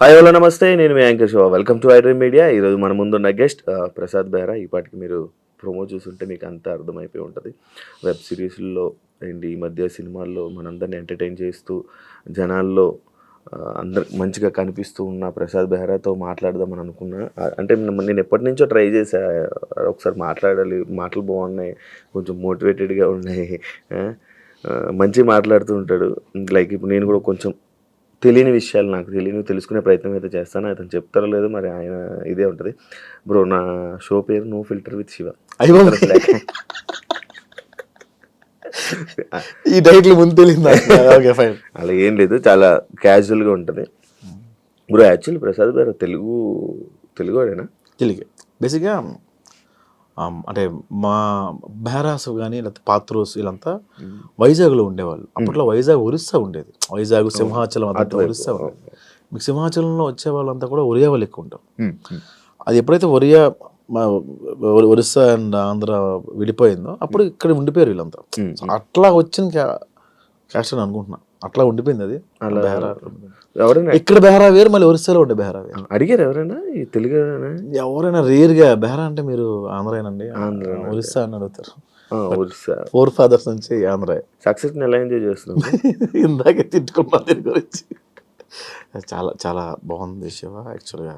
Hi hello namaste, నేను మీ anchor Shiva. Welcome to iDream media. ఈరోజు మన ముందున్న గెస్ట్ ప్రసాద్ బెహ్రా. ఈ పాటికి మీరు ప్రోమో చూస్తుంటే మీకు అంతా అర్థమైపోయి ఉంటుంది. వెబ్ సిరీస్లో అండ్ ఈ మధ్య సినిమాల్లో మనందరిని ఎంటర్టైన్ చేస్తూ జనాల్లో అందరు మంచిగా కనిపిస్తూ ఉన్న ప్రసాద్ బెహ్రాతో మాట్లాడదామని అనుకున్నా. అంటే నేను ఎప్పటి నుంచో ట్రై చేశా, ఒకసారి మాట్లాడాలి, మాటలు బాగున్నాయి, కొంచెం మోటివేటెడ్గా ఉన్నాయి, మంచిగా మాట్లాడుతూ ఉంటాడు. లైక్ ఇప్పుడు నేను కూడా కొంచెం తెలియని విషయాలు నాకు తెలుసుకునే ప్రయత్నం అయితే చేస్తాను. అతను చెప్తారో లేదో మరి, ఆయన ఇదే ఉంటుంది. బ్రో, నా షో పేరు నో ఫిల్టర్ విత్ శివ. ఈ టైటిల్ ముందు తెలియదు. Okay fine. అలా ఏం లేదు, చాలా క్యాజువల్గా ఉంటుంది. బ్రో యాక్చువల్లీ ప్రసాద్ గారు తెలుగువాడేనా? తెలుగు బేసిక్గా. అంటే మా బెహ్రాస్ కానీ లేకపోతే పాత్రోస్ వీళ్ళంతా వైజాగ్లో ఉండేవాళ్ళు. అప్పట్లో వైజాగ్ ఒరిస్సా ఉండేది. వైజాగ్ సింహాచలం అదంతా ఒరిస్సా ఉండేది. మీకు సింహాచలంలో వచ్చే వాళ్ళంతా కూడా ఒరియా వాళ్ళు ఎక్కువ ఉంటారు. అది ఎప్పుడైతే ఒరిస్సా అండ్ ఆంధ్ర విడిపోయిందో అప్పుడు ఇక్కడ ఉండిపోయారు వీళ్ళంతా. అట్లా వచ్చిన క్యాస్ట్ అని అనుకుంటున్నా, అట్లా ఉండిపోయింది అది. ఇక్కడ బెహ్రా వేరు, మళ్ళీ ఒరిస్సాలో ఉండే బెహ్రా వేరు. అడిగారు ఎవరైనా ఈ తెలుగు ఎవరైనా రేర్గా బెహ్రా అంటే మీరు ఆంధ్రానండి, ఒరిస్సా అని అడుగుతారు. ఫోర్ ఫాదర్స్ నుంచి ఆంధ్ర. సక్సెస్ ఎలా ఎంజాయ్ చేస్తున్నాం? ఇందాకే తిట్టుకున్నా దీని గురించి. చాలా చాలా బాగుంది శివ. యాక్చువల్గా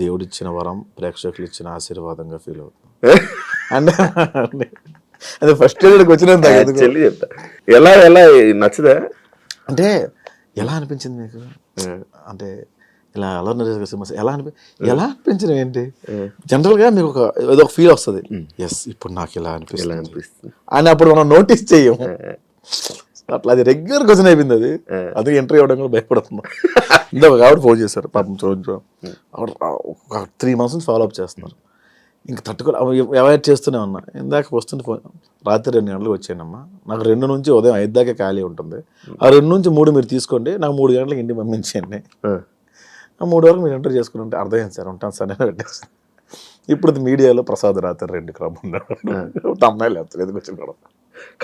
దేవుడిచ్చిన వరం, ప్రేక్షకులు ఇచ్చిన ఆశీర్వాదంగా ఫీల్ అవుతుంది. అండ్ అదే ఫస్ట్ వచ్చినంత చెప్తా, ఎలా నచ్చదా అంటే ఎలా అనిపించింది మీకు? అంటే ఇలా ఎలా అనిపించడం ఏంటి? జనరల్గా మీకు ఏదో ఒక ఫీల్ వస్తుంది, ఎస్ ఇప్పుడు నాకు ఇలా అనిపిస్తుంది అని. అప్పుడు మనం నోటీస్ చెయ్యం. అట్లా అది రెగ్యులర్ క్వశ్చన్ అయిపోయింది అది. అది ఎంట్రీ అవ్వడం కూడా భయపడుతున్నాం. ఇందాక కాబట్టి ఫోన్ చేశారు పాపం. ఒక 3 months నుంచి ఫాలో అప్ చేస్తున్నారు. ఇంక అవాయిడ్ చేస్తూనే ఉన్నా. ఇందాక వస్తుంది ఫోన్, రాత్రి 2 గంటలకు వచ్చానమ్మా, నాకు 2 నుంచి ఉదయం 5 దాకా ఖాళీ ఉంటుంది. ఆ 2 నుంచి 3 మీరు తీసుకోండి, నాకు 3 గంటలకు ఇంటికి పంపించండి. ఆ 3 వరకు మీరు ఎంటర్ చేసుకుని ఉంటే అర్థమైంది సార్, ఉంటాను సార్ నేను పెట్టేస్తాను. ఇప్పుడు మీడియాలో ప్రసాద్ రాత్రి 2 క్రమం అమ్మాయిలు లేస్తారు ఎందుకు వచ్చిన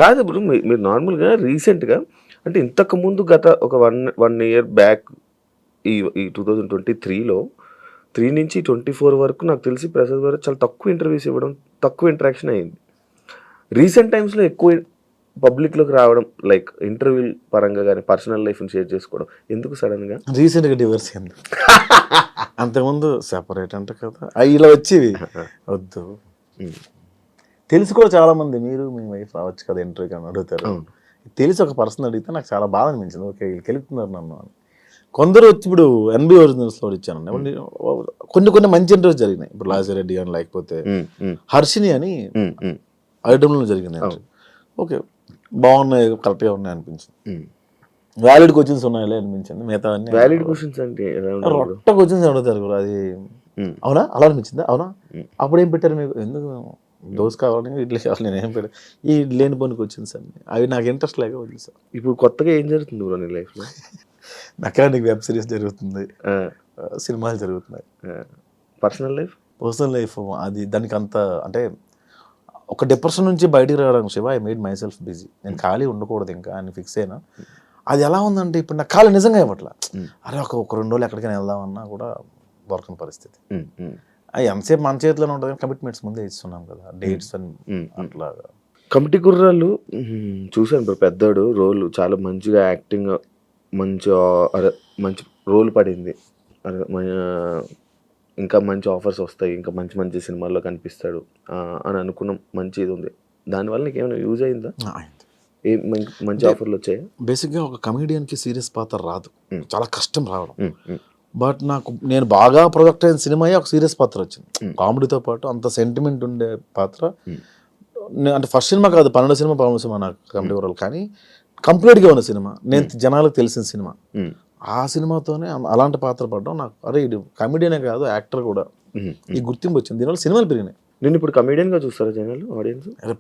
కాదు. ఇప్పుడు మీరు నార్మల్గా రీసెంట్గా అంటే ఇంతకుముందు గత ఒక 1 year బ్యాక్ ఈ 2023లో 3 నుంచి 24 వరకు నాకు తెలిసి ప్రసాద్ గారు చాలా తక్కువ ఇంటర్వ్యూస్ ఇవ్వడం, తక్కువ ఇంటరాక్షన్ అయింది. రీసెంట్ టైమ్స్లో ఎక్కువ పబ్లిక్లోకి రావడం, లైక్ ఇంటర్వ్యూ పరంగా కానీ పర్సనల్ లైఫ్ని షేర్ చేసుకోవడం. ఎందుకు సడన్గా? రీసెంట్గా డివర్స్ అయింది. అంతకుముందు సెపరేట్ అంటే కదా ఇలా వచ్చేవి. వద్దు తెలిసి కూడా చాలామంది మీరు మీ వైఫ్ రావచ్చు కదా ఇంటర్వ్యూకి అని అడుగుతారు. తెలిసి ఒక పర్సన్ అడిగితే నాకు చాలా బాధ అనిపించింది. ఓకే వీళ్ళు గెలుపుతున్నారు నన్ను అని. కొందరు వచ్చి ఇప్పుడు ఎన్బి ఒరిజినల్స్లో ఇచ్చాను. కొన్ని మంచి ఇంటర్వ్యూస్ జరిగినాయి. ఇప్పుడు లాజిరెడ్డి అని, లేకపోతే హర్షిని అని ఐటమ్లో జరిగింది. ఓకే బాగున్నాయి, కరెక్ట్గా ఉన్నాయి అనిపించింది. వ్యాలిడ్ క్వశ్చన్స్ ఉన్నాయలే అనిపించింది. మిగతా అన్ని వ్యాలిడ్ క్వశ్చన్స్ అంటే రొట్ట క్వశ్చన్స్ అడుగుతారు కూడా. అది అవునా అలా అనిపించిందా? అవునా అప్పుడు ఏం పెట్టారు మీకు? ఎందుకు దోశ కావాలి, ఇడ్లీ కావాలి, నేను ఏం పెట్టాను ఈ లేని పనికి వచ్చింది సార్. అవి నాకు ఇంట్రెస్ట్ లేక వదిలి సార్. ఇప్పుడు కొత్తగా ఏం జరుగుతుంది బ్రో నీ లైఫ్లో? మెకానిక్ వెబ్ సిరీస్ జరుగుతుంది, సినిమాలు జరుగుతున్నాయి. పర్సనల్ లైఫ్ అది దానికి అంత అంటే ఒక డిప్రెషన్ నుంచి బయటికి రావడానికి Shiva I made my self busy. నేను ఖాళీ ఉండకూడదు ఇంకా అని ఫిక్స్ అయినా. అది ఎలా ఉందంటే ఇప్పుడు నాకు ఖాళీ నిజంగా ఇవ్వట్లా. అరే ఒక 2 రోజులు ఎక్కడికైనా వెళ్దామన్నా కూడా దొరకని పరిస్థితి. అది ఎంతసేపు మన చేతిలోనే ఉంటుంది. కమిట్మెంట్స్ ముందే ఇస్తున్నాం కదా, డేట్స్ అని అట్లా. కమిటీ కుర్రాళ్ళు చూశాను బ్రో, పెద్దోడు రోల్ చాలా మంచిగా యాక్టింగ్, మంచి రోల్ పడింది. ఇంకా మంచి ఆఫర్స్ వస్తాయి, ఇంకా మంచి మంచి సినిమాల్లో కనిపిస్తాడు అని అనుకున్నాం. మంచి ఇది ఉంది. దానివల్ల నీకు ఏమైనా యూజ్ అయిందా? మంచి ఆఫర్లు వచ్చాయి. బేసిక్గా ఒక కమెడియన్కి సీరియస్ పాత్ర రాదు, చాలా కష్టం రావడం. బట్ నేను బాగా ప్రొజెక్ట్ అయిన సినిమా ఒక సీరియస్ పాత్ర వచ్చింది. కామెడీతో పాటు అంత సెంటిమెంట్ ఉండే పాత్ర. అంటే ఫస్ట్ సినిమా కాదు, 12 సినిమా నాకు కమెడీ వరల్, కానీ కంప్లీట్గా ఉన్న సినిమా, నేను జనాలకు తెలిసిన సినిమా. ఆ సినిమాతోనే అలాంటి పాత్ర పడ్డం నాకు, అరే ఇది కమెడియనే కాదు యాక్టర్ కూడా, ఈ గుర్తింపు వచ్చింది. దీనివల్ల సినిమాలు పెరిగినాయి. నేను ఇప్పుడు కమెడియన్గా చూస్తారా జనాలు, ఆడియన్స్? అరే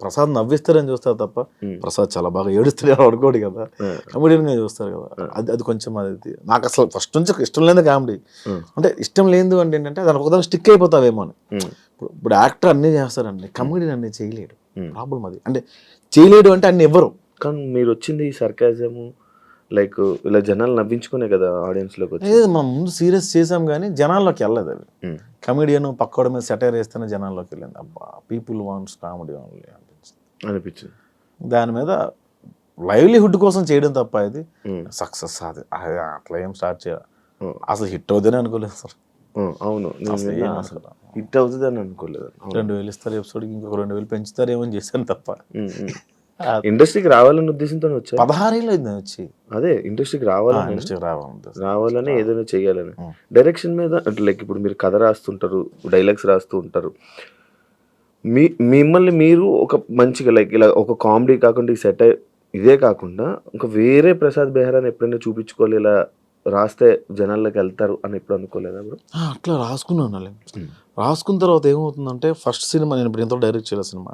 ప్రసాద్ నవ్విస్తారని చూస్తారు తప్ప, ప్రసాద్ చాలా బాగా ఏడుస్తాడు అనుకోడు కదా, కమెడియన్గా చూస్తారు కదా. అది కొంచెం అది నాకు అసలు ఫస్ట్ నుంచి ఇష్టం లేదు కామెడీ. అంటే ఇష్టం లేదు అంటే ఏంటంటే దానికి ఒకదాని స్టిక్ అయిపోతావేమో అని. ఇప్పుడు యాక్టర్ అన్నీ చేస్తారండి, కమెడియన్ అన్నీ చేయలేడు. ప్రాబ్లం అది. అంటే చేయలేడు అంటే అన్ని ఇవ్వరు. కానీ మీరు వచ్చింది సర్కాజము, లైక్ ఇలా జనాలు నవ్వించుకునే కదా ఆడియన్స్లోకి వచ్చి. లేదు మనం ముందు సీరియస్ చేసాం కానీ జనాల్లోకి వెళ్ళలేదు అది. కమెడియన్ పక్కోడి మీద సెటైర్ వేస్తేనే జనాల్లోకి వెళ్ళింది. అబ్బా పీపుల్ వాంట్స్ కామెడీ ఓన్లీ అనిపించింది. దాని మీద లైవ్లీహుడ్ కోసం చేయడం తప్ప ఇది సక్సెస్ అది అట్లా ఏం స్టార్ట్ చేయాలి. అసలు హిట్ అవుతుందని అనుకోలేదు సార్. అవును, అసలు హిట్ అవుతుంది అని అనుకోలేదు. 2,000 ఇస్తారు ఎపిసోడ్కి, ఇంకొక 2,000 పెంచుతారేమో అని చేశాను తప్ప. ఇండస్ట్రీకి రావాలన్న ఉద్దేశంతో వచ్చా? 16 ఏళ్ళు అయింది వచ్చి. అదే ఇండస్ట్రీకి రావాలని, ఇండస్ట్రీకి రావాలని ఏదైనా చేయాలని. డైరెక్షన్ మీద అంటే లైక్ ఇప్పుడు మీరు కథ రాస్తుంటారు, డైలాగ్స్ రాస్తూ ఉంటారు. మిమ్మల్ని మీరు ఒక మంచిగా లైక్ ఇలా ఒక కామెడీ కాకుండా ఈ సెట్ ఇదే కాకుండా ఇంకా వేరే ప్రసాద్ బెహ్రాని ఎప్పుడైనా చూపించుకోవాలి, ఇలా రాస్తే జనాల్లోకి వెళ్తారు అని ఎప్పుడు అనుకోలేదా బ్రో? అట్లా రాసుకున్నాను. రాసుకున్న తర్వాత ఏమవుతుందంటే ఫస్ట్ సినిమా నేను ఇప్పుడు ఎంతో డైరెక్ట్ చేయాలి సినిమా.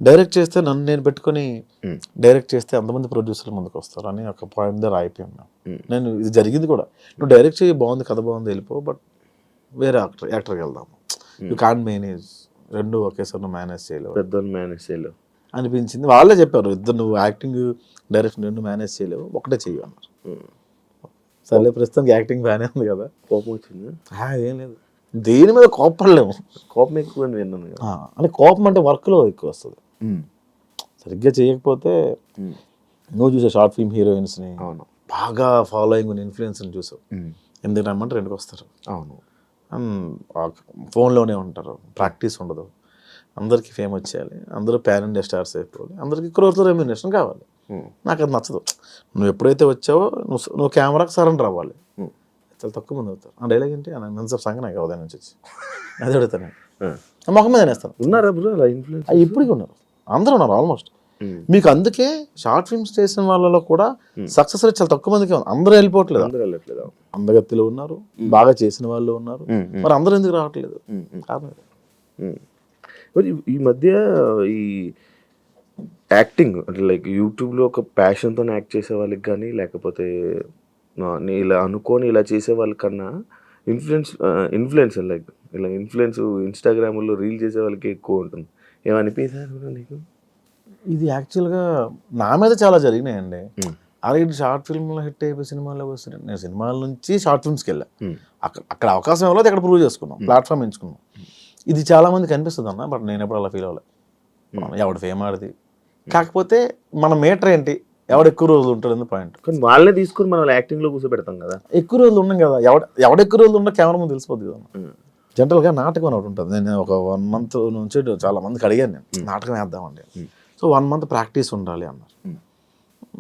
డైరెక్ట్ చేస్తే నన్ను నేను పెట్టుకొని డైరెక్ట్ చేస్తే ఎంతమంది ప్రొడ్యూసర్ల ముందుకు వస్తారు అని ఒక పాయింట్ దగ్గర అయిపోయాను. నేను ఇది జరిగింది కూడా. నువ్వు డైరెక్ట్ చేయి, బాగుంది కథ బాగుంది, వెళ్ళిపో, బట్ వేరే యాక్టర్కి వెళ్దాము. యూ కాంట్ మేనేజ్, రెండు ఒకేసారి నువ్వు మేనేజ్ చేయలేవు, పెద్దోళ్ళు మేనేజ్ చేయలేవు అనిపించింది. వాళ్ళే చెప్పారు, ఇద్దరు నువ్వు యాక్టింగ్ డైరెక్షన్ రెండు మేనేజ్ చేయలేవు, ఒకటే చెయ్యి అన్నారు. సరే ప్రస్తుతానికి యాక్టింగ్ బాగానే ఉంది కదా. కోపం వచ్చింది? ఏం లేదు, దేని మీద కోపడలేము. కోపం ఎక్కువ అని విన్నాను కదా. అంటే కోపం అంటే వర్క్లో ఎక్కువ వస్తుంది. సరిగ్గా చేయకపోతే నువ్వు చూసే షార్ట్ ఫిల్మ్ హీరోయిన్స్ని బాగా ఫాలోయింగ్ ఉన్న ఇన్ఫ్లుయెన్స్ని చూసావు, ఎందుకు రమ్మంటే రెండుకి వస్తారు. అవును, ఫోన్లోనే ఉంటారు, ప్రాక్టీస్ ఉండదు. అందరికీ ఫేమ్ వచ్చేయాలి, అందరూ ప్యాన్ ఇండియా స్టార్స్ అయిపోవాలి, అందరికీ క్రోర్తో రెమ్యూనరేషన్ కావాలి. నాకు అది నచ్చదు. నువ్వు ఎప్పుడైతే వచ్చావో నువ్వు కెమెరాకి సరెండర్ అవ్వాలి. చాలా తక్కువ మంది అవుతారు. ఆ డైలాగ్ ఏంటి మంచి సంగతి నాకు ఉదయం నుంచి వచ్చి అది అడుగుతాను, మొహం మీద నేస్తాను. ఉన్నారా బ్రో అలా ఇన్ఫ్లుయెన్స్? ఇప్పటికీ ఉన్నారు, అందరూ ఉన్నారు ఆల్మోస్ట్. మీకు అందుకే షార్ట్ ఫిల్మ్స్ చేసిన వాళ్ళలో కూడా సక్సెస్ రేట్ చాలా తక్కువ మందికి ఉంది. అందరూ వెళ్ళిపోవట్లేదు. అందగత్తిలో ఉన్నారు, బాగా చేసిన వాళ్ళు ఉన్నారు, మరి అందరూ ఎందుకు రావట్లేదు? ఈ మధ్య ఈ యాక్టింగ్ అంటే లైక్ యూట్యూబ్లో ఒక ప్యాషన్తో యాక్ట్ చేసే వాళ్ళకి కానీ, లేకపోతే ఇలా అనుకొని ఇలా చేసే వాళ్ళకన్నా ఇన్ఫ్లుయెన్సర్ లైక్ ఇలా ఇన్స్టాగ్రామ్లో రీల్ చేసే వాళ్ళకి ఎక్కువ ఉంటుంది. ఏమనిపించారు నీకు? ఇది యాక్చువల్గా నా మీద చాలా జరిగినాయండి. అలాగే షార్ట్ ఫిల్మ్లో హిట్ అయిపోయి సినిమాల్లో వస్తున్నాయి. నేను సినిమాల నుంచి షార్ట్ ఫిల్మ్స్కి వెళ్ళా. అక్కడ అవకాశం ఇవ్వలేదు, అక్కడ ప్రూవ్ చేసుకున్నాం, ప్లాట్ఫామ్ ఎంచుకున్నాం. ఇది చాలా మందికి అనిపిస్తుంది అన్న, బట్ నేను ఎప్పుడు అలా ఫీల్ అవ్వలేదు. ఎవడు ఫేమ్ ఆడిది, కాకపోతే మన మీటర్ ఏంటి, ఎవడు ఎక్కువ రోజులు ఉంటాడు పాయింట్. కానీ వాళ్ళే తీసుకుని మనం యాక్టింగ్లో కూర్చోబెడతాం కదా. ఎక్కువ రోజులు ఉన్నాం కదా, ఎవడ ఎక్కువ రోజులు ఉన్నా కెమెరా ముందు తెలిసిపోద్ది కదా. జనరల్గా నాటకం ఒకటి ఉంటుంది. నేను ఒక 1 month నుంచి చాలా మందికి అడిగాను, నేను నాటకం వేద్దామండి. సో 1 month ప్రాక్టీస్ ఉండాలి అన్నారు.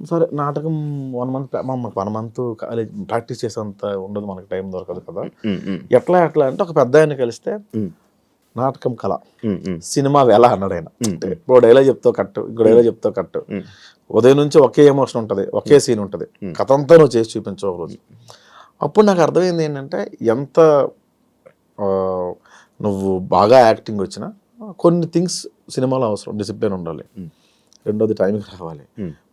సరే నాటకం 1 month, మాకు 1 month కాలేజ్ ప్రాక్టీస్ చేసేంత ఉండదు, మనకు టైం దొరకదు కదా. ఎట్లా అంటే ఒక పెద్ద ఆయన కలిస్తే నాటకం కళ, సినిమా ఎలా అన్నాడు ఆయన. ఇప్పుడు డైలాగ్ చెప్తావు కట్టు, ఇంకో డైలాగ్ చెప్తావు కట్టు, ఉదయం నుంచి ఒకే ఎమోషన్ ఉంటుంది, ఒకే సీన్ ఉంటుంది, కథ అంతా నువ్వు చేసి చూపించవు ఒక రోజు. అప్పుడు నాకు అర్థమైంది ఏంటంటే, ఎంత నువ్వు బాగా యాక్టింగ్ వచ్చినా కొన్ని థింగ్స్ సినిమాలో అవసరం. డిసిప్లిన్ ఉండాలి, రెండోది టైంకి రావాలి,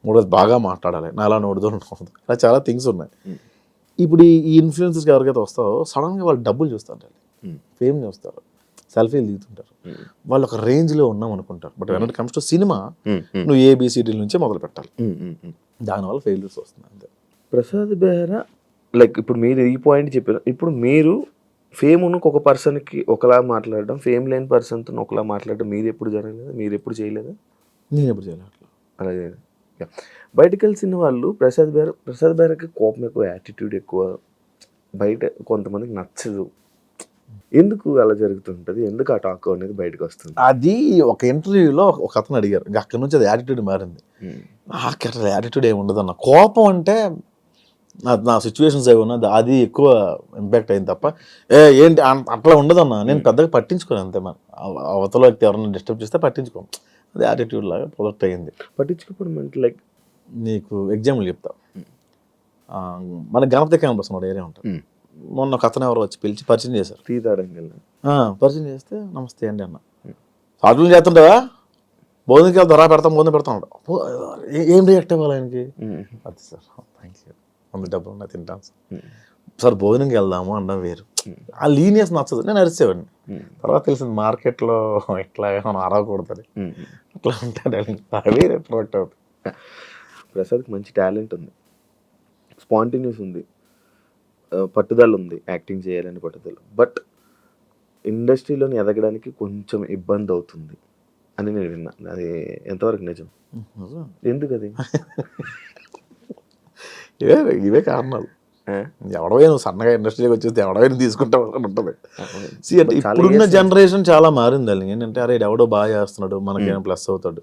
మూడోది బాగా మాట్లాడాలి, నాలా నోడుదో ఉండదు, ఇలా చాలా థింగ్స్ ఉన్నాయి. ఇప్పుడు ఈ ఇన్ఫ్లుయెన్సర్స్కి ఎవరికైతే వస్తావో సడన్గా వాళ్ళు డబ్బులు చూస్తారు, ఫేమ్ చూస్తారు, సెల్ఫీలు దిగుతుంటారు, వాళ్ళు ఒక రేంజ్లో ఉన్నాం అనుకుంటారు. But when it comes to cinema నువ్వు ABCD నుంచే మొదలు పెట్టాలి. దానివల్ల ఫెయిల్యూర్స్ వస్తుంది అంతే. ప్రసాద్ బెహ్రా లైక్ ఇప్పుడు మీరు ఈ పాయింట్ చెప్పారు. ఇప్పుడు మీరు ఫేమ్ ఉన్న ఒక పర్సన్కి ఒకలా మాట్లాడడం, ఫేమ్ లేని పర్సన్తో ఒకలా మాట్లాడడం మీరు ఎప్పుడు జరగలేదా? మీరు ఎప్పుడు చేయలేదా? నేను ఎప్పుడు చేయలేదు అలాగే. బయటకు వెళ్ళిన వాళ్ళు ప్రసాద్ బెహ్రాకి కోపం ఎక్కువ, యాటిట్యూడ్ ఎక్కువ, బయట కొంతమందికి నచ్చదు. ఎందుకు అలా జరుగుతుంటుంది? ఎందుకు ఆ టాక్ అనేది బయటకు వస్తుంది? అది ఒక ఇంటర్వ్యూలో ఒక అతను అడిగారు, అక్కడి నుంచి అది యాటిట్యూడ్ మారింది. అక్కడ యాటిట్యూడ్ ఏమి ఉండదు అన్న, కోపం అంటే నా సిచ్యువేషన్స్ ఏమన్నా అది ఎక్కువ ఇంపాక్ట్ అయింది తప్ప ఏంటి అట్లా ఉండదన్న. నేను పెద్దగా పట్టించుకోను అంతే. మన అవతల వ్యక్తి ఎవరైనా డిస్టర్బ్ చేస్తే పట్టించుకోను, అది యాటిట్యూడ్ లాగా ప్రొడక్ట్ అయ్యింది. పట్టించుకోవడం అంటే లైక్ నీకు ఎగ్జాంపుల్ చెప్తా. మన గణపతి క్యాంపస్ ఒక ఏరియా ఉంటుంది. మొన్న ఒక అతను ఎవరో వచ్చి పిలిచి పరిచయం చేశారు. పరిచయం చేస్తే నమస్తే అండి అన్న, షార్ట్ చేస్తుంటావా, భోజనంకి వెళ్తారా, భోజనం పెడతాను. ఏం రియాక్ట్ అవ్వాలి ఆయనకి? అది సార్ థ్యాంక్ యూ, వంద డబ్బులు ఉన్నాయి తింటాను సార్, భోజనంకి వెళ్దాము అనడం వేరు. ఆ లీనియస్ నచ్చదు. నేను అరిసేవాడిని, తర్వాత తెలిసింది మార్కెట్లో ఇట్లా మనం అరవకూడదని, అట్లా ఉంటాడు వేరే ప్రొడక్ట్ అవుతుంది. ప్రసాద్కి మంచి టాలెంట్ ఉంది. స్పాంటేనియస్ ఉంది, పట్టుదల ఉంది, యాక్టింగ్ చేయాలని పట్టుదల. బట్ ఇండస్ట్రీలోని ఎదగడానికి కొంచెం ఇబ్బంది అవుతుంది అని నేను విన్నా. అది ఎంతవరకు నిజం? ఎందుకు అది? ఇవే కారణాలు. ఎవడవే నువ్వు సన్నగా ఇండస్ట్రీకి వచ్చేసి ఎవడవైనా తీసుకుంటావు అని ఉంటుంది. అంటే ఇప్పుడున్న జనరేషన్ చాలా మారింది. అది ఏంటంటే అరే ఎవడో బాగా చేస్తున్నాడు మనకేమైనా ప్లస్ అవుతాడు.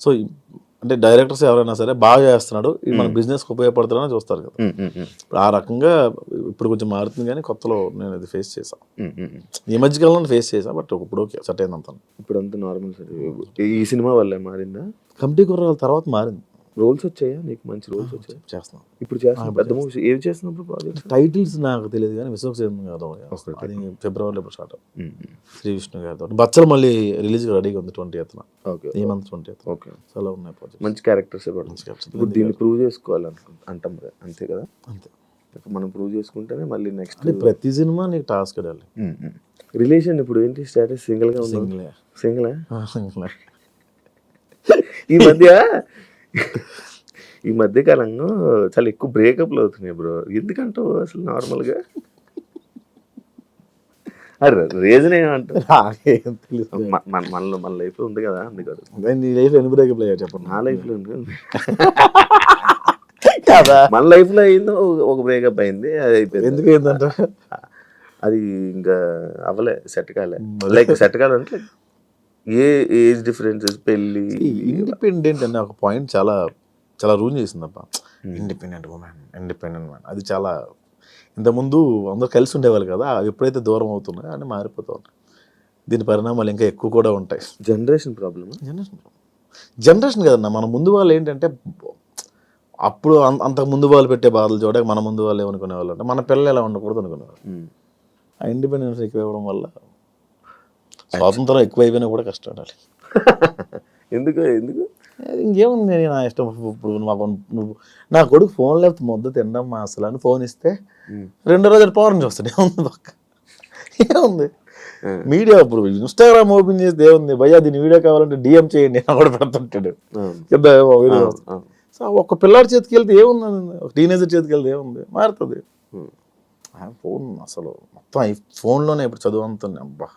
సో అంటే డైరెక్టర్స్ ఎవరైనా సరే బాగా చేస్తున్నాడు, ఇది మన బిజినెస్కి ఉపయోగపడుతున్నాడని చూస్తారు కదా. ఇప్పుడు ఆ రకంగా ఇప్పుడు కొంచెం మారుతుంది, కానీ కొత్తలో నేను అది ఫేస్ చేశాను. ఈ మధ్యకాలంలో ఫేస్ చేశాను, బట్ ఇప్పుడు ఓకే సెట్ అయిందంతా. ఇప్పుడు అంతా నార్మల్ సార్. ఈ సినిమా వల్లే మారిందా? కమిటీ కుర్రాల తర్వాత మారింది. రోల్స్ వచ్చాయా నీకు? మంచి రోల్స్ వచ్చాయి? చేస్తున్నాం ఇప్పుడు. చేస్తున్నాం పెద్ద మూవీస్. ఏవి చేస్తున్నప్పుడు ప్రాజెక్ట్? టైటిల్స్ నాకు తెలియదు, కానీ విశ్వక్సేన్ గారు అది ఫిబ్రవరిలో ఇప్పుడు స్టార్ట్. శ్రీ విష్ణు గారితో బచ్చలు మళ్ళీ రిలీజ్ రెడీగా ఉంది 20th. ఓకే, ఈ మంత్ 20th. ఓకే, చాలా ఉన్నాయి ప్రాజెక్ట్. మంచి క్యారెక్టర్స్. ఇప్పుడు దీన్ని ప్రూవ్ చేసుకోవాలంటాం కదా, అంతే కదా? అంతే, మనం ప్రూవ్ చేసుకుంటేనే మళ్ళీ నెక్స్ట్. ప్రతి సినిమా నీకు టాస్క్ అడాలి. రిలేషన్ ఇప్పుడు ఏంటి స్టేటస్? సింగిల్గా ఉంది. సింగిల్. ఈ మధ్య కాలంలో చాలా ఎక్కువ బ్రేకప్లు అవుతున్నాయి బ్రో. ఎందుకంటావు అసలు నార్మల్గా? అరే రీజన్ ఏమంటారు? మన లైఫ్లో ఉంది కదా, అందుకని. నీ లైఫ్ ఎన్ని బ్రేకప్ అయ్యా చెప్పండి. నా లైఫ్లో ఉంది మన లైఫ్లో అయిందో ఒక బ్రేకప్ అయింది, అది అయిపోయింది. ఎందుకు అయిందంట? అది ఇంకా అవ్వలే, సెట్ కాలే. లైక్ సెట్ కాలంటే ఏ ఏజ్ డిఫరెన్సెస్, పెళ్ళి. ఇండిపెండెంట్ అనే ఒక పాయింట్ చాలా చాలా రూల్ చేసిందప్ప. ఇండిపెండెంట్ ఉమెన్, ఇండిపెండెంట్ మ్యాన్, అది చాలా. ఇంతకుముందు అందరూ కలిసి ఉండేవాళ్ళు కదా, ఎప్పుడైతే దూరం అవుతున్నాయో అని మారిపోతూ ఉంటాయి. దీని పరిణామాలు ఇంకా ఎక్కువ కూడా ఉంటాయి. Generation problem. జనరేషన్ కదన్నా, మన ముందు వాళ్ళు ఏంటంటే అప్పుడు అంతకు ముందు వాళ్ళు పెట్టే బాధలు చూడక మన ముందు వాళ్ళు ఏమనుకునే వాళ్ళు అంటే మన పిల్లలు ఎలా ఉండకూడదు అనుకునేవాళ్ళు. ఆ ఇండిపెండెన్స్ ఎక్కువ ఇవ్వడం వల్ల స్వాతంత్రం ఎక్కువ అయిపోయినా కూడా కష్టపడాలి. ఎందుకు ఇంకేముంది, నా ఇష్టం. ఇప్పుడు నువ్వు నా కొడుకు ఫోన్ లేకపోతే ముద్ద తినడం అసలు అని ఫోన్ ఇస్తే 2 రోజులు పవర్ చూస్తాను. ఏముంది పక్క, ఏముంది మీడియా. ఇప్పుడు ఇన్స్టాగ్రామ్ ఓపెన్ చేస్తే ఏముంది భయ్యా, దీని వీడియో కావాలంటే డిఎం చేయండి అని కూడా పెడుతుంటాడు. సో ఒక పిల్లాడి చేతికి వెళ్తే ఏముంది, ఒక టీనేజర్ చేతికి వెళ్తే ఏముంది, మారుతుంది. ఫోన్ అసలు మొత్తం ఈ ఫోన్లోనే ఇప్పుడు చదువు అంతుంది. అబ్బా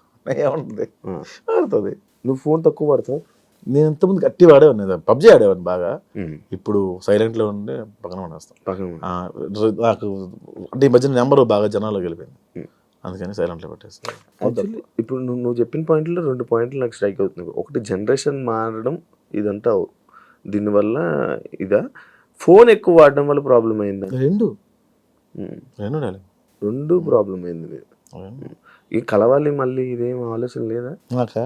ఏముంటుంది, మారుతుంది. నువ్వు ఫోన్ తక్కువ వాడతావు? నేను ఇంతకుముందు గట్టి వాడేవాడిని, పబ్జీ ఆడేవాడిని బాగా. ఇప్పుడు సైలెంట్లో ఉండి పక్కన పడేస్తాను. నాకు అంటే ఈ మధ్యన నెంబర్ బాగా జనాల్లోకి వెళ్ళిపోయింది, అందుకని సైలెంట్లో పెట్టేస్తాను. ఇప్పుడు నువ్వు చెప్పిన పాయింట్లో 2 పాయింట్లు నాకు స్ట్రైక్ అవుతుంది. ఒకటి జనరేషన్ మారడం, ఇదంతా దీనివల్ల ఇదా? ఫోన్ ఎక్కువ వాడడం వల్ల ప్రాబ్లం అయిందా? రెండు ప్రాబ్లం అయింది. ఈ కలవాలి మళ్ళీ, ఇదేం ఆలోచన లేదా? నాకా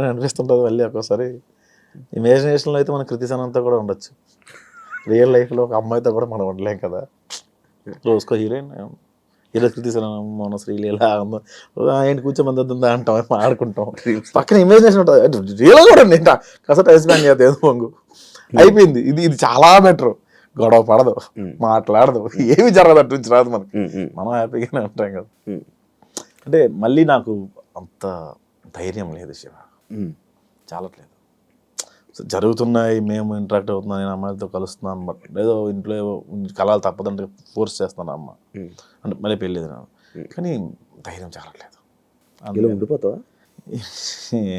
అనిపిస్తుంటుంది మళ్ళీ ఒక్కోసారి. ఇమాజినేషన్లో అయితే మన కృతిసనంతా కూడా ఉండొచ్చు, రియల్ లైఫ్లో ఒక అమ్మాయితో కూడా మనం ఉండలేం కదా. రోజుకో హీరోయిన్, హీరో కృతిసనం, మన శ్రీలీల ఆయన కూర్చోమందా అంటాం, ఆడుకుంటాం. పక్కన ఇమాజినేషన్ ఉంటుంది, రియల్ కూడా ఉంది. కాస్త టైం స్పెండ్ చేద్దాం, పొంగు అయిపోయింది. ఇది చాలా బెటర్. గొడవ పడదు, మాట్లాడదు, ఏమి జరగదు, అటు నుంచి రాదు మనకి, మనం హ్యాపీగానే ఉంటాం కదా. అంటే మళ్ళీ నాకు అంత ధైర్యం లేదు శివ, చాలట్లేదు. జరుగుతున్నాయి, మేము ఇంటరాక్ట్ అవుతున్నాం, నేను అమ్మాయిలతో కలుస్తున్నాను, బట్ ఏదో ఇంట్లో కలాలు తప్పదంటే ఫోర్స్ చేస్తాను అమ్మ అంటే మళ్ళీ పెళ్ళేది నాకు, కానీ ధైర్యం చాలట్లేదు. ఇలా ఉండిపోతావా?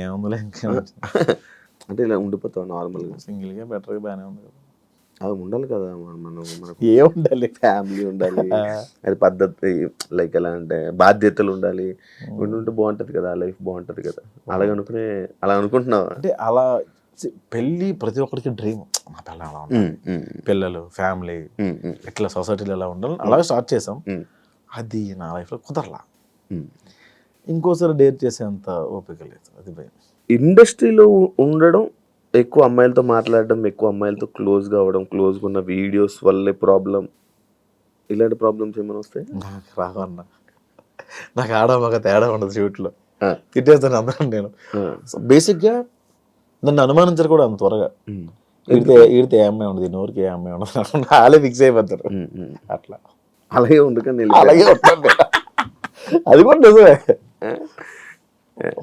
ఏముందిలే ఇంకా అంటే ఇలా ఉండిపోతావా నార్మల్గా? సింగిల్గా బెటర్గా బాగానే ఉంది కదా. అది ఉండాలి కదా, మనకు ఏముండాలి, ఫ్యామిలీ ఉండాలి, అది పద్ధతి, లైక్ ఎలా అంటే బాధ్యతలు ఉండాలి, ఉంటే బాగుంటుంది కదా, లైఫ్ బాగుంటుంది కదా. అలా అనుకుంటున్నావా? అంటే అలా పెళ్ళి ప్రతి ఒక్కరికి డ్రీమ్. మా పిల్లలు అలా ఉండాలి, పిల్లలు, ఫ్యామిలీ, ఇట్లా సొసైటీలో ఎలా ఉండాలి, అలాగే స్టార్ట్ చేసాం. అది నా లైఫ్లో కుదరలా. ఇంకోసారి డేర్ చేసేంత ఓపిక లేదు, అది భయం. ఇండస్ట్రీలో ఉండడం, ఎక్కువ అమ్మాయిలతో మాట్లాడడం, ఎక్కువ అమ్మాయిలతో క్లోజ్గా అవ్వడం, క్లోజ్గా ఉన్న వీడియోస్ వల్లే ప్రాబ్లం, ఇలాంటి ప్రాబ్లమ్స్ ఏమైనా వస్తాయి? నాకు రావన్నా, నాకు ఆడ మగ తేడా ఉండదు, షూట్లో తిట్టేస్తాను అందరం. నేను బేసిక్గా నన్ను అనుమానించరు కూడా అంత త్వరగా. ఈడితే ఏ అమ్మాయి ఉండదు, నోరికి ఏ అమ్మాయి ఉండదు, వాళ్ళే ఫిక్స్ అయిపోతారు. అట్లా అలాగే ఉండకండి, అలాగే ఉంటుంది, అది కూడా నిజమే.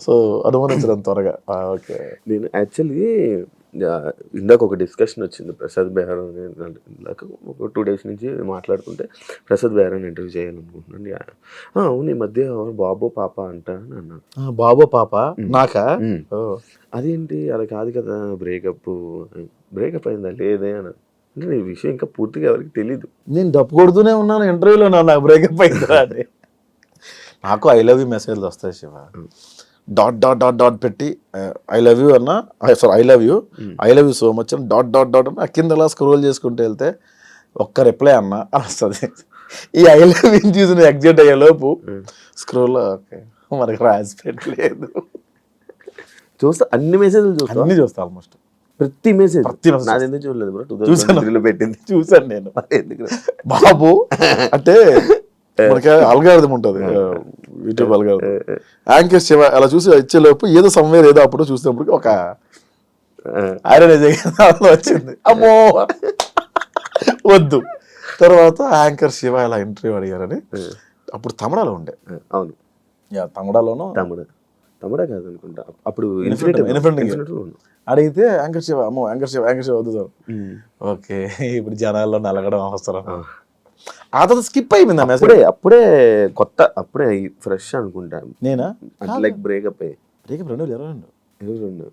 సో అనుమానించడం త్వరగా. ఓకే, నేను యాక్చువల్లీ ఇందాక ఒక డిస్కషన్ వచ్చింది ప్రసాద్ బెహ్రా ఇందాక ఒక 2 days నుంచి మాట్లాడుతుంటే ప్రసాద్ బెహ్రాని ఇంటర్వ్యూ చేయాలనుకుంటున్నాను. అవును ఈ మధ్య బాబో పాప అంట అని అన్నాడు. బాబో పాప నాకా? అదేంటి అలా కాదు కదా, బ్రేకప్ అయిందా లేదే అని అంటే ఈ విషయం ఇంకా పూర్తిగా ఎవరికి తెలీదు. నేను డప్పు కొడుతూనే ఉన్నాను ఇంటర్వ్యూలో, నాకు బ్రేకప్ అయిందా అని. నాకు ఐ లవ్ యూ మెసేజ్లు వస్తాయి Shiva, dot dot dot dot పెట్టి ఐ లవ్ యూ అన్న, sorry I love you so much అని డాట్ డాట్ డాట్ అన్న కింద అలా స్క్రోల్ చేసుకుంటూ వెళ్తే ఒక్క రిప్లై అన్న అని వస్తుంది. ఈ ఐ లవ్ యూ చూసిన ఎగ్జిట్ అయ్యే లోపు స్క్రోల్ ఓకే మనకి రాసి పెట్టలేదు. చూస్తా అన్ని మెసేజ్లు చూస్తా, అన్ని చూస్తా ఆల్మోస్ట్ ప్రతి మెసేజ్. ప్రతి message. నాది ఎందుకు చూడలేదు బ్రో, చూసాను. 2023లో పెట్టింది. చూసాను నేను. ఎందుకు బాబు అంటే మనకి అల్గారిథం ఉంటుంది యూట్యూబ్ అల్గారిథం, యాంకర్ శివ అలా చూసి వచ్చేలోపు ఏదో సమ్వేర్ ఏదో అప్పుడు చూసినప్పుడు ఒక ఐరన్ వచ్చింది, అమ్మో వద్దు. తర్వాత యాంకర్ శివ ఇలా ఇంటర్వ్యూ అడిగారని అప్పుడు తమిళలో ఉండే. అవును తమిళలోనూ తమిళ కాదు అనుకుంటా అప్పుడు అడిగితే యాంకర్ శివ అమ్మో యాంకర్ శివ వద్దు సార్. ఓకే ఇప్పుడు జనాల్లో నలగడం అవసరం. ఆ తర్వాత స్కిప్ అయిపోయింది ఆ మెసేజ్. అప్పుడే కొత్త, అప్పుడే ఫ్రెష్ అనుకుంటా నేనా లైక్ బ్రేకప్ 2022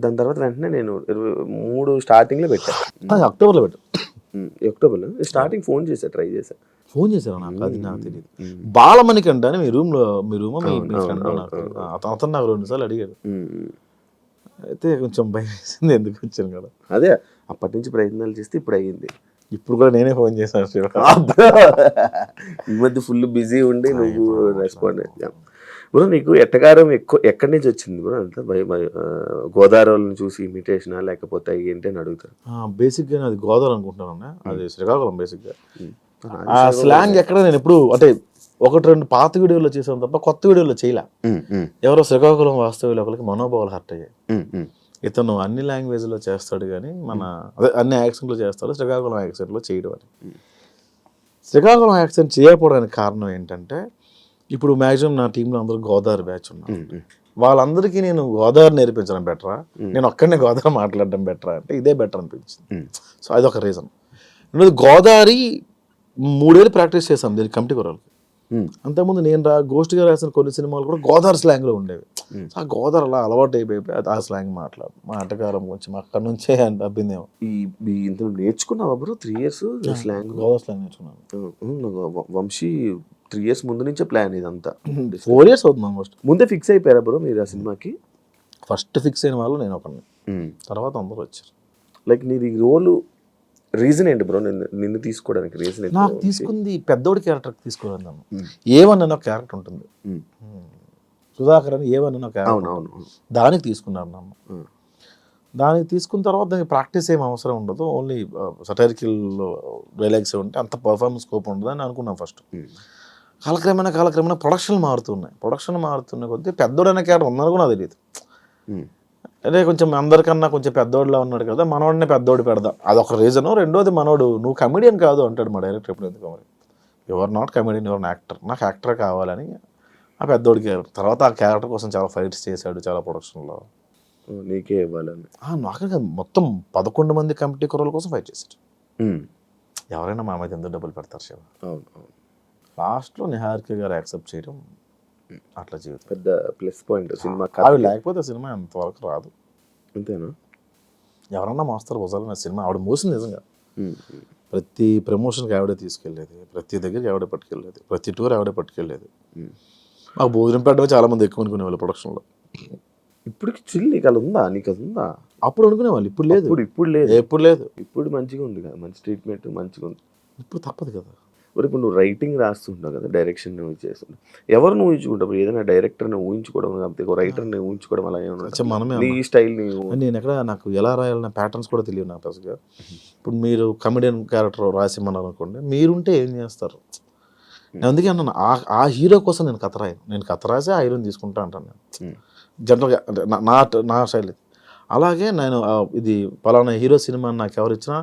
దాని తర్వాత వెంటనే నేను 23 స్టార్టింగ్లో పెట్టాను. అక్టోబర్లో పెట్టు. అక్టోబర్లో స్టార్టింగ్ ఫోన్ ట్రై చేశాను. ఫోన్ చేశారు నాకు, అది నాకు తెలియదు. బాలమణికంట అని మీ రూమ్ మీ ఫ్రెండ్ అతను నాకు 2 సార్లు అడిగాడు. అయితే కొంచెం భయం వేసింది, ఎందుకు వచ్చాను కదా. అదే అప్పటి నుంచి ప్రయత్నాలు చేస్తే ఇప్పుడు అయ్యింది. ఇప్పుడు కూడా నేనే ఫోన్ చేశాను శివ. ఈ మధ్య ఫుల్ బిజీ ఉండి నువ్వు రెస్పాండ్ అయ్యా బ్రో. నీకు ఎట్టకారం ఎక్కడి నుంచి వచ్చింది బ్రో? అంతా గోదావరిని చూసి ఇమిటేషనా లేకపోతే ఏంటి అని అడుగుతారు. బేసిక్గా అది గోదావరి అనుకుంటున్నాను, అది శ్రీకాకుళం. బేసిక్గా ఆ స్లాంగ్ ఎక్కడ నేను ఎప్పుడు అంటే 1-2 పాత వీడియోలో చేసాను తప్ప కొత్త వీడియోలో చేయలే. ఎవరో శ్రీకాకుళం వాస్తవ్యులు ఒకరికి మనోభావాలు హర్ట్ అయ్యాయి. ఇతను అన్ని లాంగ్వేజ్లో చేస్తాడు కానీ అదే అన్ని యాక్సెంట్లో చేస్తాడు, శ్రీకాకుళం యాక్సెంట్లో చేయడం అని. శ్రీకాకుళం యాక్సెంట్ చేయకపోవడానికి కారణం ఏంటంటే ఇప్పుడు మ్యాక్సిమం నా టీంలో అందరూ గోదావరి బ్యాచ్ ఉన్నారు. వాళ్ళందరికీ నేను గోదావరి నేర్పించడం బెటరా, నేను ఒక్కడనే గోదావరి మాట్లాడడం బెటరా అంటే ఇదే బెటర్ అనిపించింది. సో అదొక రీజన్. గోదావరి 3 ఏళ్ళు ప్రాక్టీస్ చేశాను దీనికి కమిటీ కొరాలకి. అంతకుముందు నేను గోష్ఠిగా రాసిన కొన్ని సినిమాలు కూడా గోదావరి స్లాంగ్లో ఉండేవి. ఆ గోదావరి అలా అలవాటు అయిపోయి ఆ స్లాంగ్ మా ఆటగారం కొంచెం అక్కడ నుంచే అబ్బిందేమో. ఇందులో నేర్చుకున్నావా bro 3 years slang? Godavari slang నేర్చుకున్నాను. వంశీ 3 years ముందు నుంచే ప్లాన్ ఇదంతా. 4 years అవుతుంది ఆల్మోస్ట్. ముందే ఫిక్స్ అయిపోయారా బ్రో మీరు ఆ సినిమాకి? ఫస్ట్ ఫిక్స్ అయిన వాళ్ళు నేను ఒకరిని, తర్వాత అందరూ వచ్చారు. లైక్ నీది రోలు రీజన్ ఏంటి బ్రో నిన్ను తీసుకోవడానికి? రీజన్ నాకు తీసుకుంది పెద్దోడి క్యారెక్టర్ తీసుకోవాలి. నన్ను ఏవన్ అన్న క్యారెక్టర్ ఉంటుంది, సుధాకర్ అని ఏవన్ అన్న క్యారెక్టర్, దానికి తీసుకున్నారు నన్ను. దానికి తీసుకున్న తర్వాత దానికి ప్రాక్టీస్ ఏం అవసరం ఉండదు, ఓన్లీ సటైరికల్ డైలాగ్స్ ఉంటే అంత పర్ఫార్మెన్స్ స్కోప్ ఉండదు అని అనుకున్నాను ఫస్ట్. కాలక్రమేణా ప్రొడక్షన్ మారుతున్న కొద్దీ పెద్దోడైన క్యారెక్టర్ ఉందని కూడా నాకు తెలియదు. అదే కొంచెం అందరికన్నా కొంచెం పెద్దోడిలా ఉన్నాడు కదా, మనోడినే పెద్దోడు పెడదాం, అదొక రీజను. రెండోది మనోడు నువ్వు కమెడియన్ కాదు అంటాడు మా డైరెక్టర్ ఎప్పుడు. ఎందుకు మరి your not comedian, your actor, నాకు యాక్టర్ కావాలని ఆ పెద్దోడి క్యారెక్టర్. తర్వాత ఆ క్యారెక్టర్ కోసం చాలా ఫైట్స్ చేశాడు, చాలా ప్రొడక్షన్లో. నీకే ఇవ్వాలని నాకు మొత్తం 11 మంది కమిటీ కుర్రల కోసం ఫైట్ చేశాడు. ఎవరైనా మా మీద ఎందుకు డబ్బులు పెడతారు శివ? లాస్ట్లో నిహారిక గారు యాక్సెప్ట్ చేయడం అట్లా జీవితం పెద్ద ప్లస్ పాయింట్ సినిమా. ఆవిడ లేకపోతే సినిమా అంతవరకు రాదు. అంతేనా? ఎవరన్నా మోస్తారు భుజాలు సినిమా. ఆవిడ మోసింది నిజంగా. ప్రతి ప్రమోషన్కి ఆవిడే తీసుకెళ్ళేది, ప్రతి దగ్గరికి ఆవిడే పట్టుకెళ్ళేది, ప్రతి టూర్ ఆవిడే పట్టుకెళ్ళేది. మాకు భోజనం పెట్టడమే చాలా మంది ఎక్కువ అనుకునేవాళ్ళు ప్రొడక్షన్లో. ఇప్పటికి చిల్ నీకు అది ఉందా? అప్పుడు అనుకునేవాళ్ళు, ఇప్పుడు లేదు. ఇప్పుడు లేదు. ఇప్పుడు మంచిగా ఉంది కదా, మంచి ట్రీట్మెంట్ మంచిగా ఉంది. ఇప్పుడు తప్పదు కదా. మరి ఇప్పుడు నువ్వు రైటింగ్ రాస్తుంటావు కదా, డైరెక్షన్ నువ్వు చేస్తుంటావు, ఎవరిని ఊహించుకుంటావు? ఏదైనా డైరెక్టర్ని ఊహించుకోవడం కాకపోతే ఒక రైటర్ని ఊహించుకోవడం అలా ఏమన్నా నీ స్టైల్? నేను ఎక్కడ నాకు ఎలా రాయాలన్న ప్యాటర్న్స్ కూడా తెలియదు నాకు అసలుగా. ఇప్పుడు మీరు కమెడియన్ క్యారెక్టర్ రాసిమన్నారు అనుకోండి, మీరుంటే ఏం చేస్తారు? నేను అందుకే అన్నాను ఆ హీరో కోసం నేను కథ రాయను, నేను కథ రాసి ఆ హీరోని తీసుకుంటా అంటాను నేను జనరల్గా. అంటే నా స్టైల్. అలాగే నేను ఇది పలానా హీరో సినిమా నాకు ఎవరు ఇచ్చినా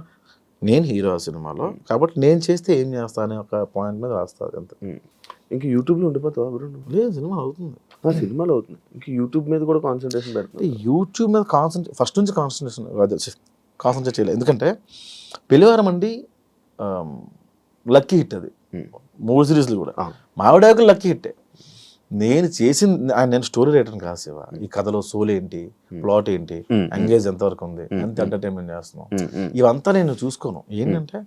నేను హీరో ఆ సినిమాలో, కాబట్టి నేను చేస్తే ఏం చేస్తా అనే ఒక పాయింట్ మీద రాస్తుంది అంతే. ఇంకా యూట్యూబ్లో ఉండిపోతావా? లేదు, సినిమా అవుతుంది. ఆ సినిమాలో అవుతుంది. ఇంకా యూట్యూబ్ మీద కూడా కాన్సన్ట్రేషన్ పెడుతుంది. యూట్యూబ్ మీద ఫస్ట్ నుంచి కాన్సన్ట్రేట్ చేయలేదు. ఎందుకంటే పెళ్లివారం అండి లక్కీ హిట్ అది, 3 సిరీస్లు కూడా. మావిడాకులు లక్కీ హిట్టే. నేను స్టోరీ రైటర్ని కాదు శివ. ఈ కథలో సోల్ ఏంటి, ప్లాట్ ఏంటి, ఎంగేజ్ ఎంతవరకు ఉంది, ఎంత ఎంటర్టైన్మెంట్ చేస్తున్నాం, ఇవంతా నేను చూసుకోను. ఏంటంటే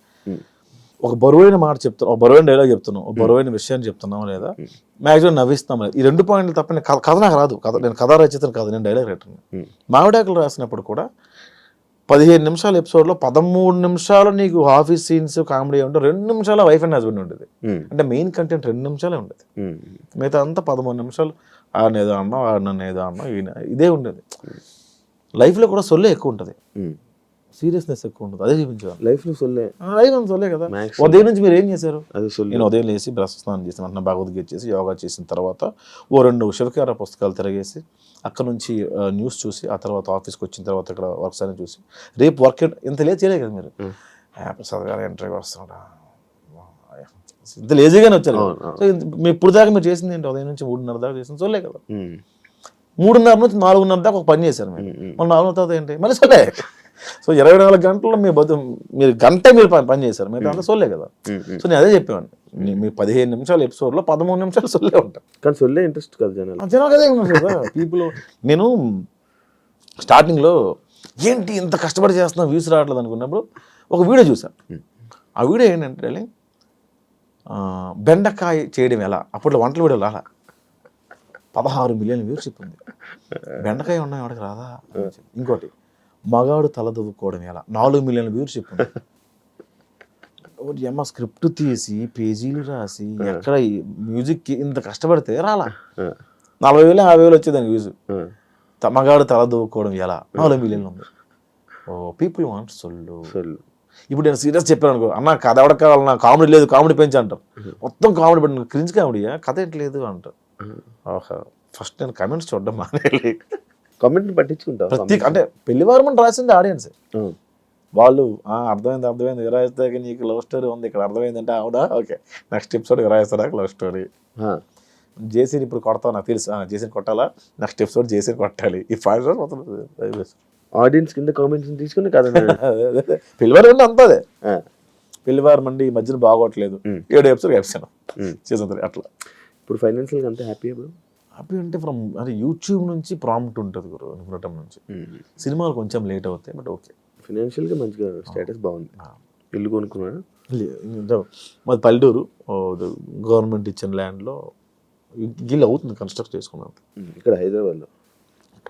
ఒక బరువైన మాట చెప్తున్నాం, ఒక బరువైన డైలాగ్ చెప్తున్నాం, ఒక బరువైన విషయాన్ని చెప్తున్నాం, లేదా మ్యాక్సిమం నవ్విస్తాం లేదా, ఈ 2 పాయింట్లు తప్ప కథ నాకు రాదు. నేను కథ రచయితను కాదు, నేను డైలాగ్ రైటర్ని. మావిడాకులు రాసినప్పుడు కూడా 15 నిమిషాల ఎపిసోడ్లో 13 నిమిషాలు నీకు ఆఫీస్ సీన్స్ కామెడీ ఉంటే 2 నిమిషాలు వైఫ్ అండ్ హస్బెండ్ ఉండేది. అంటే మెయిన్ కంటెంట్ 2 నిమిషాలే ఉండేది. మిగతా అంతా 13 నిమిషాలు ఆడనేదో అన్నాం, ఆడినన్ను ఏదో అన్నాం, ఇదే ఉండేది. లైఫ్లో కూడా సొల్లే ఎక్కువ ఉంటుంది, సీరియస్నెస్ ఎక్కువ ఉంటుంది. అదే చూపించారు లైఫ్లో సొల్లే. లైఫ్ అంత సొల్లే కదా. ఉదయం నుంచి మీరు ఏం చేశారు? అది సొల్లే. నేను ఉదయం లేచి బ్రష్ స్నానం చేసి వెంటనే భగవద్గీత చేసి యోగా చేసిన తర్వాత 2 శివకార పుస్తకాలు తిరగేసి అక్కడ నుంచి న్యూస్ చూసి ఆ తర్వాత ఆఫీస్కి వచ్చిన తర్వాత ఇక్కడ వర్క్స్ అని చూసి రేపు వర్క్ ఇంత లేట్ చేయలేదు కదా మీరు. ప్రసాద్ గారు ఇంటర్వ్యూ వస్తున్నాడా, ఇంత లేజీగానే వచ్చారు. సో మీ ఇప్పుడు దాకా మీరు చేసింది ఏంటి? ఉదయం నుంచి 3:30 దాకా చేసింది సొల్లే కదా. 3:30 నుంచి 4:30 దాకా ఒక పని చేశారు మీరు. మళ్ళీ 4 తర్వాత ఏంటి మళ్ళీ సొల్లే. సో 24 గంటల్లో మీరు గంట మీరు పని చేశారు, మీరు అంతా సొల్లే కదా. సో నేను అదే చెప్పేవాడిని, మీ 15 నిమిషాల ఎపిసోడ్లో 13 నిమిషాలు సొల్లే ఉంటాయి. కానీ సొల్లే ఇంట్రెస్ట్ కదా జనాలు అదే ఉన్నారు కదా పీపుల్. నేను స్టార్టింగ్లో ఏంటి ఇంత కష్టపడి చేస్తున్నా వ్యూస్ రావట్లేదు అనుకున్నప్పుడు ఒక వీడియో చూసాను. ఆ వీడియో ఏంటంటే బెండకాయ చేయడం ఎలా, అప్పట్లో వంటల వీడియో రాలా, 16 మిలియన్ వ్యూవర్షిప్ ఉంది. బెండకాయ ఉన్నాయి వాడికి రాదా. ఇంకోటి మగాడు తల దువ్వుకోవడం ఎలా, 4 మిలియన్ వ్యూవర్షిప్ ఉంది. ఏమో స్క్రిప్ట్ తీసి పేజీలు రాసి ఎక్కడ మ్యూజిక్ ఇంత కష్టపడితే రాలా. 40,000 50,000 వచ్చేదానికి వ్యూస్. మగాడు తల దువ్వుకోవడం ఎలా 4 మిలియన్లు ఉంది. ఓ పీపుల్ వాంట్ సొల్లు. ఇప్పుడు నేను సీరియస్ చెప్పాను అనుకో, అన్న కథ ఎవడ కావాలన్నా, కామెడీ లేదు కామెడీ పెంచి అంటారు. మొత్తం కామెడీ పెట్టిన క్రింజ్ కామెడీయా, కథ ఏంటలేదు అంటారు. ఓహో ఫస్ట్ నేను కమెంట్స్ చూడడం మానేయాలి. కామెంట్ పట్టించుకుంటారు. అంటే పెళ్లివారం అని రాసింది ఆడియన్స్. వాళ్ళు అర్థమైంది విరాయిస్తాక నీకు లవ్ స్టోరీ ఉంది ఇక్కడ అర్థమైందంటే అవునా ఓకే నెక్స్ట్ ఎపిసోడ్ విరాయిస్తారా లవ్ స్టోరీ. జేసీని ఇప్పుడు కొడతావు నాకు తెలుసు, జేసీని కొట్టాలా, నెక్స్ట్ ఎపిసోడ్ జేసీని కొట్టాలి. ఈ 5 రోజులు మొత్తం ఆడియన్స్ కింద కామెంట్స్ తీసుకుని కదా. పెళ్లివారం అంటే అంతదే. పెళ్లివారం అండి ఈ మధ్యన బాగోట్లేదు, 7 ఎపిసోడ్ వేసాను చేసిన అట్లా. ఇప్పుడు ఫైనాన్షియల్గా అంతా హ్యాపీ హ్యాపీ అంటే అంటే యూట్యూబ్ నుంచి ప్రాంప్ట్ ఉంటుంది గురు అనుకున్నటం నుంచి. సినిమాలు కొంచెం లేట్ అవుతాయి బట్ ఓకే. ఫైనాన్షియల్గా మంచిగా స్టేటస్ బాగుంది. ఇల్లు కొనుక్కున్నాడు మాది పల్లెటూరు, గవర్నమెంట్ ఇచ్చిన ల్యాండ్లో గిల్లు అవుతుంది కన్స్ట్రక్ట్ చేసుకున్నాను. ఇక్కడ హైదరాబాద్లో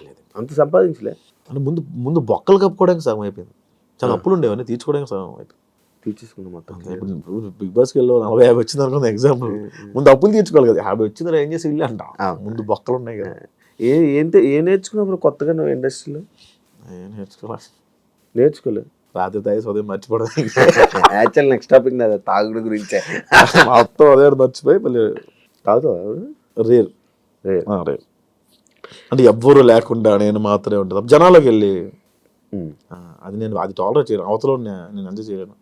లేదు అంత సంపాదించలే. అంటే ముందు బొక్కలు కప్పుకోవడానికి సగం అయిపోయింది, చాలా అప్పులు ఉండేవన్నీ తీర్చుకోవడానికి సగం అయిపోయింది. తీర్చేసుకున్నాం మొత్తం. ఇప్పుడు బిగ్ బాస్కి వెళ్ళి 40-50 వచ్చింది అనుకుంది ఎగ్జాంపుల్, ముందు అప్పులు తీర్చుకోవాలి కదా. 50 వచ్చిందా ఏం చేసి ఇల్లు అంట, ముందు బొక్కలు ఉన్నాయి కదా. ఏం నేర్చుకున్నప్పుడు కొత్తగా నువ్వు ఇండస్ట్రీలో? నేర్చుకోలేదు. రాత్రి తాగి ఉదయం మర్చిపోవడం. యాక్చువల్ నెక్స్ట్ టాపిక్ నాది తాగుడు గురించే. మొత్తం అదే మర్చిపోయి మళ్ళీ తాగుతావా? రేర్ అంటే ఎవ్వరు లేకుండా నేను మాత్రమే ఉంటుంది జనాలకు వెళ్ళి. అది టాలరేట్ చేయను, అవతల నేను ఎంజాయ్ చేయలేను.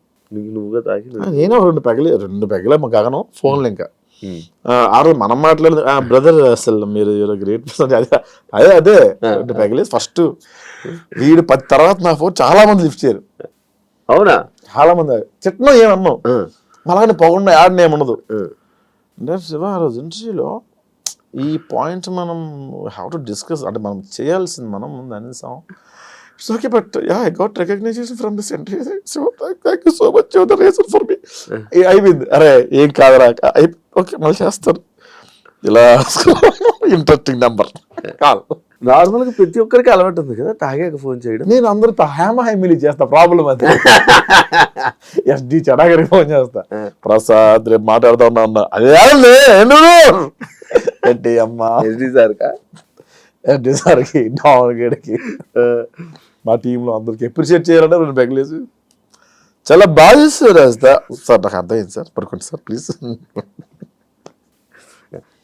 నువ్వుగా తాగి నేను 2 పెగలే మా గగనం ఫోన్లు. ఇంకా ఆ రోజు మనం మాట్లాడదు బ్రదర్ అసలు మీరు గ్రేట్ పర్సన్ అదే 2 పెగలేదు ఫస్ట్. వీడు 10 తర్వాత నా ఫోన్ చాలా మంది లిఫ్ట్ చేయరు. అవునా? చాలా మంది చెట్నో ఏమన్నావు మళ్ళీ పొగండా యాడ్ని ఏమన్నదు. అంటే శివ ఆ రోజు ఇంటర్వ్యూలో ఈ పాయింట్స్ మనం హ్యావ్ టు డిస్కస్, అంటే మనం చేయాల్సింది మనం ముందు అనేసాం. It's okay but I got recognition from this interview, so thank you so much the reason for me. అయిపోయింది. అరే ఏం కాదురా, ఓకే మళ్ళీ చేస్తాను. ఇలా ఇంట్రెస్టింగ్ నెంబర్ కాదు. నార్మల్గా ప్రతి ఒక్కరికి అలవాటు ఉంది కదా తాగాక ఫోన్ చేయడం. నేను అందరితో హ్యామిలీ చేస్తా, ప్రాబ్లం అది. ఎస్డి చెడాగరికి ఫోన్ చేస్తా, ప్రసాద్ రేపు మాట్లాడుతా ఉన్నా అదే ఏంటి అమ్మా ఎస్డి సార్కి డాన్ గడికి మా టీంలో అందరికి అప్రిషియేట్ చేయాలంటే 2 పెగలేసి చాలా బాగా చేస్తారు రాస్తా. సార్ నాకు అర్థమైంది సార్, పడుకోండి సార్ ప్లీజ్.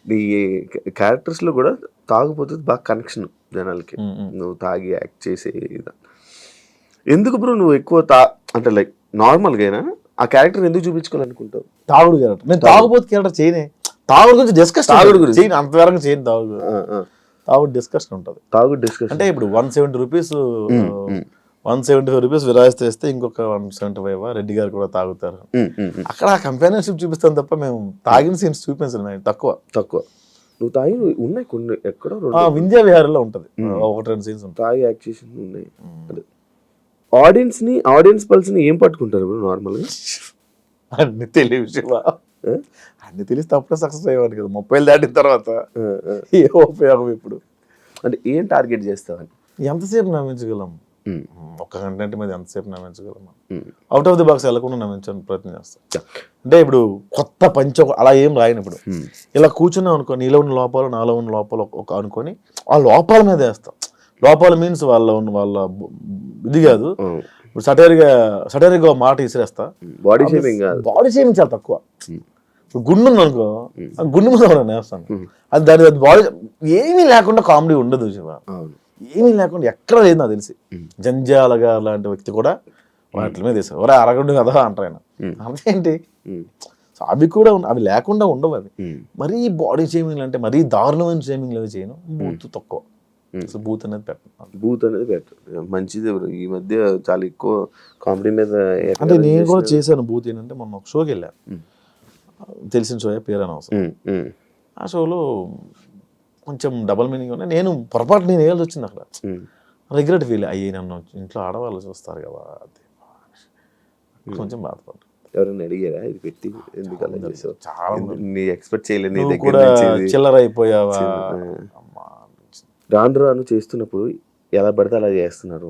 నీ క్యారెక్టర్స్లో కూడా తాగుపోతుంది బాగా కనెక్షన్ జనాలకి, నువ్వు తాగి యాక్ట్ చేసే ఎందుకు బ్రో నువ్వు ఎక్కువ అంటే నార్మల్గా ఆ క్యారెక్టర్ ఎందుకు చూపించుకోవాలనుకుంటావు? తాగుడు క్యారెక్టర్ నేను తాగుబోతు క్యారెక్టర్ చేయనే. తాగుడు గురించి డిస్కషన్, తాగుడు గురించి. చేయను అంతవరకు చేయను. తాగుడు డిస్కషన్ ఉంటుంది. తాగుడు డిస్కషన్ అంటే ఇప్పుడు 170 రూపీస్ 175 రూపీస్ విరాయిస్తూ ఇస్తే ఇంకొక 175 రెడ్డి గారు కూడా తాగుతారు. అక్కడ కంపానియన్షిప్ చూపిస్తాను తప్ప మేము తాగిన సీన్స్ చూపించలేదు. తక్కువ. నువ్వు తాగి ఉన్నాయి కొన్ని ఎక్కడో వింధ్యా విహారంలో ఉంటుంది, 1-2 సీన్స్ ఉంటాయి. తాగి యాక్షన్ ఉన్నాయి. ఆడియన్స్ పల్స్ ని ఏం పట్టుకుంటారు ఇప్పుడు నార్మల్ గా? అన్ని తెలియదు, అన్ని తెలిస్తే అప్పుడే సక్సెస్ అయ్యేవాడు కదా. 30 దాటిన తర్వాత ఏ ఉపయోగం ఇప్పుడు? అంటే ఏం టార్గెట్ చేస్తావని? ఎంతసేపు నమ్మించగలం? ఒక్క కంటెంట్ మీద ఎంతసేపు నమ్మించగలం? అవుట్ ఆఫ్ ది బాక్స్ వెళ్ళకుండా నమ్మించడానికి ప్రయత్నం చేస్తాం. అంటే ఇప్పుడు కొత్త పంచ అలా ఏం రాయను. ఇప్పుడు ఇలా కూర్చున్నాం అనుకో, నీలో ఉన్న లోపాలు నాలో ఉన్న లోపాలు ఒక అనుకొని ఆ లోపాల మీద వేస్తాం. లోపాలు మీన్స్ వాళ్ళ ఇది కాదు. ఇప్పుడు సటైర్గా మాట ఇసిరేస్తా. బాడీ షేమింగ్ చాలా తక్కువ. ఇప్పుడు గుండు ఉంది అనుకో, గుండు మీద వేస్తాను. అది దాని బాడీ ఏమీ లేకుండా కామెడీ ఉండదు శివ. ఏమీ లేకుండా ఎక్కడ లేదు నాకు తెలిసి. జంజాల గారు లాంటి వ్యక్తి కూడా వాటి మీద వేసారు. ఒరే అరగండు కదా అంటారు ఆయన. అంతేంటి? సో అవి కూడా అవి లేకుండా ఉండవు. అవి మరీ బాడీ షేమింగ్ అంటే మరీ దారుణమైన షేమింగ్లు అవి చేయను. బూత్ తక్కువ. అసలు బూత్ అనేది బెటర్ మంచిది. ఈ మధ్య చాలా ఎక్కువ కామెడీ మీద. అంటే నేను కూడా చేశాను బూత్. ఏంటంటే మొన్న ఒక షోకి వెళ్ళాను, తెలిసిన షో, పేరు అనవసరం. ఆ షోలో కొంచెం డబల్ మీనింగ్ ఉన్నాయి. నేను పొరపాటు నేను వేయాల్సి వచ్చింది అక్కడ. రిగ్రెట్ ఫీల్ అయ్యి, నన్ను ఇంట్లో ఆడవాళ్ళు చూస్తారు కదా, అది కొంచెం బాధపడ్డా. ఎవరైనా అడిగారా ఇది పెట్టి ఎందుకలా చేసావు? చాలా ఎక్స్పెక్ట్ చేయలేదు. చిల్లర అయిపోయావా? రాను చేస్తున్నప్పుడు ఎలా పడితే అలా చేస్తున్నారు,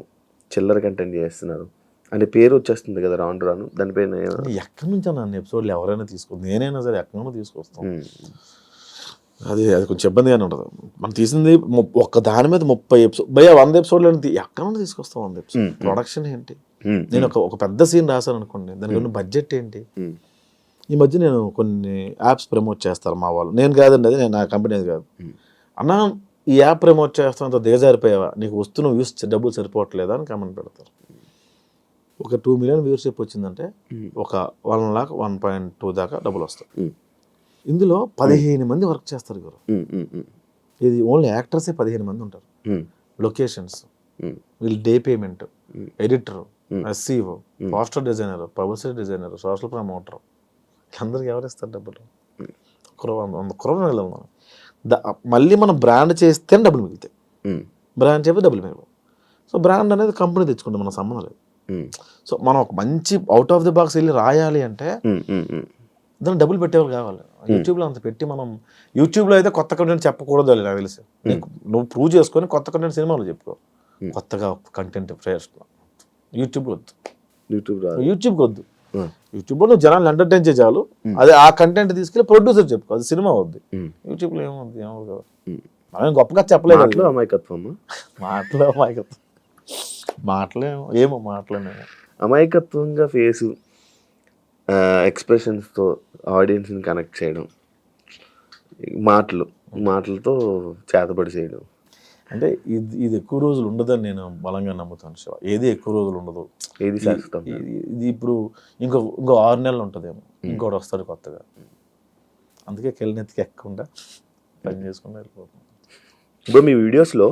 చిల్లర కంటెంట్ చేస్తున్నారు అంటే పేరు వచ్చేస్తుంది కదా రాను. దానిపైన ఎక్కడి నుంచి నన్ను ఎపిసోడ్లు ఎవరైనా తీసుకో, నేనైనా సరే ఎక్కడి నుండి తీసుకొస్తాం. అది కొంచెం ఇబ్బందిగానే ఉంటుంది. మనం తీసింది ఒక్క దాని మీద 30 ఎపిసోడ్, 100 ఎపిసోడ్లు ఎక్కడ నుండి తీసుకొస్తాం? 100 ఎపిసోడ్ ప్రొడక్షన్ ఏంటి? నేను ఒక పెద్ద సీన్ రాశాను అనుకోండి, దానికి ఉన్న బడ్జెట్ ఏంటి? ఈ మధ్య నేను కొన్ని యాప్స్ ప్రమోట్ చేస్తారు మా వాళ్ళు. నేను కాదండి, అది నేను నా కంపెనీ కాదు. అన్నా ఈ యాప్ ప్రమోట్ చేస్తానంత దిగజారిపోయావా, నీకు వస్తున్న వ్యూస్ డబ్బులు సరిపోవట్లేదా అని కామెంట్ పెడతారు. ఒక 2 మిలియన్ వ్యూవర్షిప్ వచ్చిందంటే ఒక 1 లాక్ 1.2 దాకా డబ్బులు వస్తాయి. ఇందులో 15 మంది వర్క్ చేస్తారు గురు. ఇది ఓన్లీ యాక్టర్సే 15 మంది ఉంటారు. లొకేషన్స్, వీళ్ళు day payment, editor, SEO, poster designer, publicity designer, social promoter, అందరికి ఎవరిస్తారు డబ్బులు? 100 crore వెళ్ళాలి. మళ్ళీ మనం బ్రాండ్ చేస్తేనే డబ్బులు మిగులుతాయి. బ్రాండ్ చేస్తే డబ్బులు మిగలవు. సో బ్రాండ్ అనేది కంపెనీ తెచ్చుకుంటాం, మన సంబంధం లేదు. సో మనం ఒక మంచి అవుట్ ఆఫ్ ది బాక్స్ వెళ్ళి రాయాలి అంటే దాన్ని డబ్బులు పెట్టేవాళ్ళు కావాలి. యూట్యూబ్లో అంత పెట్టి మనం, యూట్యూబ్లో అయితే కొత్త కంటెంట్ చెప్పకూడదు అని నాకు తెలిసి. నువ్వు ప్రూవ్ చేసుకొని కొత్త కంటెంట్ సినిమాలో చెప్పుకో. కొత్తగా కంటెంట్ ఫ్రెష్ యూట్యూబ్లో వద్దు. యూట్యూబ్కి వద్దు. యూట్యూబ్లో నువ్వు జనాలు ఎంటర్టైన్ చేయాలి. అదే ఆ కంటెంట్ తీసుకెళ్ళి ప్రొడ్యూసర్ చెప్పుకో, అది సినిమా వద్దు. యూట్యూబ్లో ఏమవుద్ది? ఏమవుతుంది కదా. మనం గొప్పగా చెప్పలేదు. అమాయకత్వంగా ఫేసు ఎక్స్ప్రెషన్స్తో ఆడియన్స్ని కనెక్ట్ చేయడం, మాటలతో చేతబడి చేయడం. అంటే ఇది ఎక్కువ రోజులు ఉండదని నేను బలంగా నమ్ముతాను శివ. ఏది ఎక్కువ రోజులు ఉండదు, ఏది శాశ్వతం. ఇది ఇప్పుడు ఇంకో 6 నెలలు ఉంటుందేమో, ఇంకోటి వస్తాడు కొత్తగా. అందుకే కెళ్ళనెత్తికి ఎక్కకుండా పని చేసుకుంటూ వెళ్ళిపోతాం. ఇప్పుడు మీ వీడియోస్లో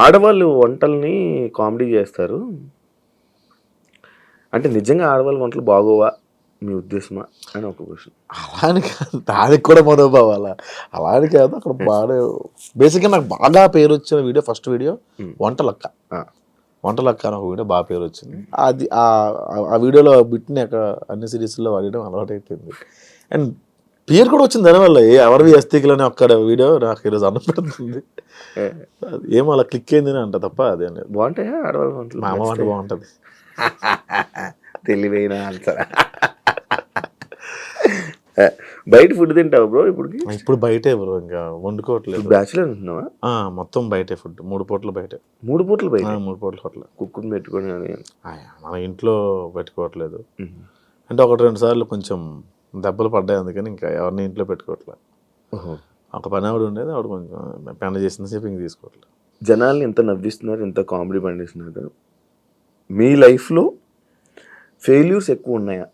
ఆడవాళ్ళు వంటల్ని కామెడీ చేస్తారు అంటే నిజంగా ఆడవాళ్ళ వంటలు బాగోవా మీ ఉద్దేశమా అని ఒక క్వశ్చన్. అలాని కాదు, దానికి కూడా మనోభావాలా? అలాని కాదు. అక్కడ బాగా బేసిక్గా నాకు బాగా పేరు వచ్చిన వీడియో, ఫస్ట్ వీడియో వంటలక్క అని ఒక వీడియో బాగా పేరు వచ్చింది. అది ఆ వీడియోలో బిట్ని అక్కడ అన్ని సిరీస్లో వాడడం అలవాటు అయిపోయింది. అండ్ పేరు కూడా వచ్చింది దానివల్ల. ఎవరివి అస్థికులని అక్కడ వీడియో నాకు ఈరోజు అన్నం పెడుతుంది. ఏమో అలా క్లిక్ అయిందని అంట తప్ప అదేం లేదు. బాగుంటాయా ఆడవాళ్ళ వంటలు? మా అమ్మ వంట బాగుంటుంది. తెలివైన ఆన్సర్. బయట ఫుడ్ తింటావు బ్రో? ఇప్పుడు బయటే బ్రో, ఇంకా వండుకోవట్లేదు. బ్యాచులర్ ఉంటున్నావా? మొత్తం బయటే ఫుడ్. 3 పూటలు బయటే. 3 పూటలు బయట? 3 పూటలు హోటల్. కుక్కుని పెట్టుకొని మన ఇంట్లో పెట్టుకోవట్లేదు. అంటే 1-2 సార్లు కొంచెం దెబ్బలు పడ్డాయి, అందుకని ఇంకా ఎవరిని ఇంట్లో పెట్టుకోవట్లేదు. ఒక పని ఆవిడ ఉండేది, ఆవిడ కొంచెం పెండ చేసిన సేపు ఇంక తీసుకోవట్లేదు. జనాల్ని ఎంత నవ్విస్తున్నారు, ఎంత కామెడీ పండిస్తున్నారు. మీ లైఫ్లో ఫెయిల్యూర్స్ ఎక్కువ ఉన్నాయా?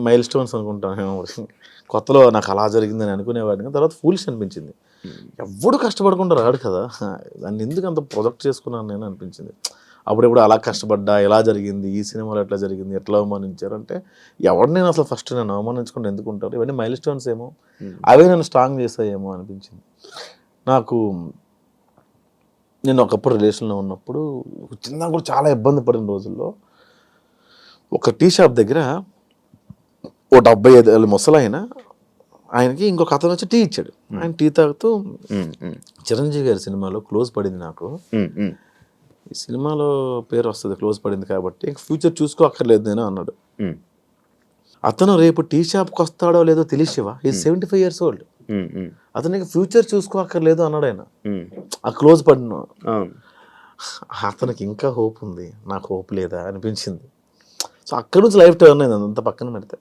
మైల్ స్టోన్స్ అనుకుంటాను. కొత్తలో నాకు అలా జరిగిందని అనుకునేవాడిని, తర్వాత ఫూలిష్ అనిపించింది. ఎవడు కష్టపడకుండా రాడు కదా, దాన్ని ఎందుకు అంత ప్రొజెక్ట్ చేసుకున్నాను నేను అనిపించింది. అప్పుడెప్పుడు అలా కష్టపడ్డా, ఎలా జరిగింది, ఈ సినిమాలో ఎట్లా జరిగింది, ఎట్లా అవమానించారు అంటే, ఎవరిని నేను అసలు ఫస్ట్ నేను అవమానించుకుంటే ఎందుకు ఉంటారు, ఇవన్నీ మైల్ స్టోన్స్ ఏమో, అవే నన్ను స్ట్రాంగ్ చేస్తాయేమో అనిపించింది నాకు. నేను ఒకప్పుడు రిలేషన్లో ఉన్నప్పుడు చిన్న కూడా చాలా ఇబ్బంది పడిన రోజుల్లో ఒక టీ షాప్ దగ్గర ఓ 75 ఏళ్ళ ముసలాయన, ఆయనకి ఇంకొక అతను వచ్చి టీ ఇచ్చాడు. ఆయన టీ తాగుతూ, చిరంజీవి గారి సినిమాలో క్లోజ్ పడింది నాకు, ఈ సినిమాలో పేరు వస్తుంది క్లోజ్ పడింది కాబట్టి, ఇంక ఫ్యూచర్ చూసుకో అక్కర్లేదు నేను అన్నాడు. అతను రేపు టీ షాప్కి వస్తాడో లేదో తెలిసివా, ఈ 75 years old, అతనికి ఫ్యూచర్ చూసుకో అక్కర్లేదు అన్నాడు ఆయన. ఆ క్లోజ్ పడిన అతనికి ఇంకా హోప్ ఉంది, నాకు హోప్ లేదా అనిపించింది. సో అక్కడి నుంచి లైఫ్ టర్న్ అయింది. అంత పక్కన పెడితే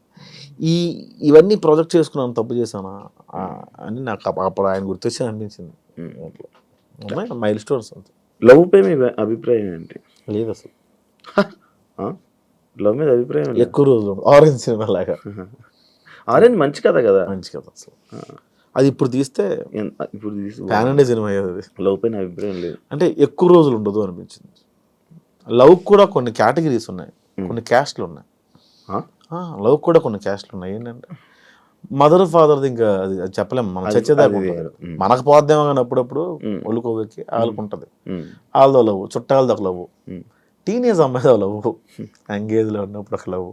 ఇవన్నీ ప్రాజెక్ట్ చేసుకున్నాను, తప్పు చేశానా అని నాకు అప్పుడు ఆయన గుర్తొచ్చి అనిపించింది. మైల్ స్టోన్స్ అంత. లవ్ పై మీ అభిప్రాయం ఏంటి? లేదు అసలు లవ్ మీద అభిప్రాయం ఎక్కువ రోజులు. ఆరెంజ్ సినిమా లాగా. ఆరెంజ్ మంచి కథ కదా, మంచి కథ అసలు. అది ఇప్పుడు తీస్తే ప్యాన్ ఇండియా సినిమా అయ్యేది. లవ్ పైన అభిప్రాయం లేదు అంటే ఎక్కువ రోజులు ఉండదు అనిపించింది. లవ్ కూడా కొన్ని కేటగిరీస్ ఉన్నాయి, కొన్ని క్యాస్ట్లు ఉన్నాయి. లవ్ కూడా కొన్ని క్యాస్ట్లు ఉన్నాయి. ఏంటంటే మదర్ ఫాదర్ది ఇంకా అది చెప్పలేము, మనం చచ్చేదాకా మనకు పోద్దేమో కానీ అప్పుడప్పుడు ఒళ్ళుకోవెక్కి వాళ్ళకు ఉంటుంది. వాళ్ళతో లవ్, చుట్టాలతో ఒక లవ్, టీనేజ్ అమ్మాయితో లవ్, ఎంగేజ్లో ఉన్నప్పుడు ఒక లవ్,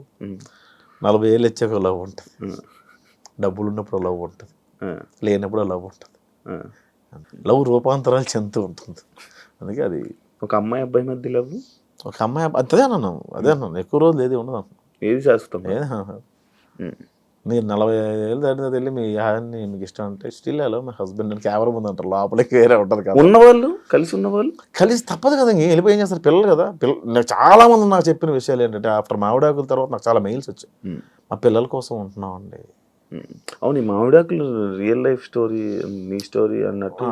40 ఏళ్ళు వచ్చాక ఒక లవ్ ఉంటుంది, డబ్బులు ఉన్నప్పుడు లవ్ ఉంటుంది, లేనప్పుడు లవ్ ఉంటుంది. లవ్ రూపాంతరాలు చెందుతూ ఉంటుంది. అందుకే అది ఒక అమ్మాయి అబ్బాయి మధ్య లవ్, ఒక అమ్మాయి అదే అన్నాను ఎక్కువ రోజులు ఏది ఉండదు, ఏది శాశ్వతం. మీరు 45 ఏళ్ళు దాటిన వెళ్ళి మీ యాన్ని మీకు ఇష్టం అంటే స్టిల్ హలో మై హస్బెండ్ అని కెమెరా ముందు అంటారు, లోపలికి వేరే ఉంటుంది కదా. ఉన్నవాళ్ళు కలిసి తప్పదు కదా, ఇంక వెళ్ళిపోయి ఏం చేస్తారు పిల్లలు కదా. నాకు చాలా మంది నాకు చెప్పిన విషయాలు ఏంటంటే, ఆఫ్టర్ మామిడాకుల తర్వాత నాకు చాలా మెయిల్స్ వచ్చాయి, మా పిల్లల కోసం ఉంటున్నాం అండి. అవును, ఈ మామిడాకులు రియల్ లైఫ్ స్టోరీ, మీ స్టోరీ అన్నట్టు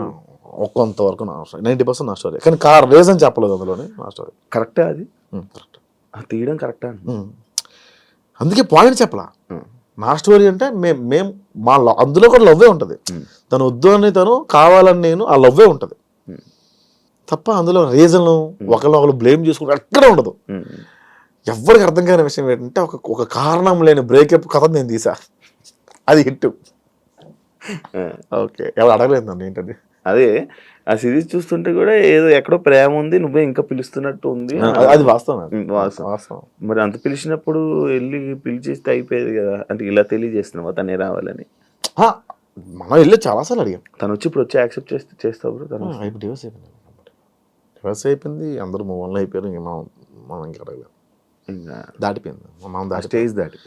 కొంతవరకు నా స్టోరీ, 90% నా స్టోరీ, కానీ రీజన్ చెప్పలేదు అందులోనే. నా స్టోరీ కరెక్టే, అది కరెక్ట్, తీయడం కరెక్టా. అందుకే పాయింట్ చెప్పలా. నా స్టోరీ అంటే మేము మా అందులో కూడా లవ్వే ఉంటుంది. తను వద్దు అని తను కావాలని నేను, ఆ లవ్వే ఉంటుంది తప్ప అందులో రీజన్ ఒకళ్ళు బ్లేమ్ చేసుకుంటే ఎక్కడ ఉండదు. ఎవరికి అర్థం కాని విషయం ఏంటంటే, ఒక కారణం లేని బ్రేకప్ కథ నేను తీసా, అది హిట్. ఓకే, ఎవరు అడగలేదు నన్ను ఏంటది. అదే ఆ సిరీస్ చూస్తుంటే కూడా ఏదో ఎక్కడో ప్రేమ ఉంది, నువ్వే ఇంకా పిలుస్తున్నట్టు ఉంది. అది వాస్తవం. మరి అంత పిలిచినప్పుడు వెళ్ళి పిలిచేస్తే అయిపోయేది కదా, అంటే ఇలా తెలియజేస్తున్నావా తనే రావాలని. మనం వెళ్ళి చాలాసార్లు అడిగాం, తను వచ్చి ఇప్పుడు వచ్చి యాక్సెప్ట్ చేస్తావు. డివోర్స్ అయిపోయింది, అందరూ మూవ్ ఆన్ అయిపోయారు. ఇంక మనం ఇంకా అడగలేదు, ఇంకా దాటిపోయింది, మనం స్టేజ్ దాటి.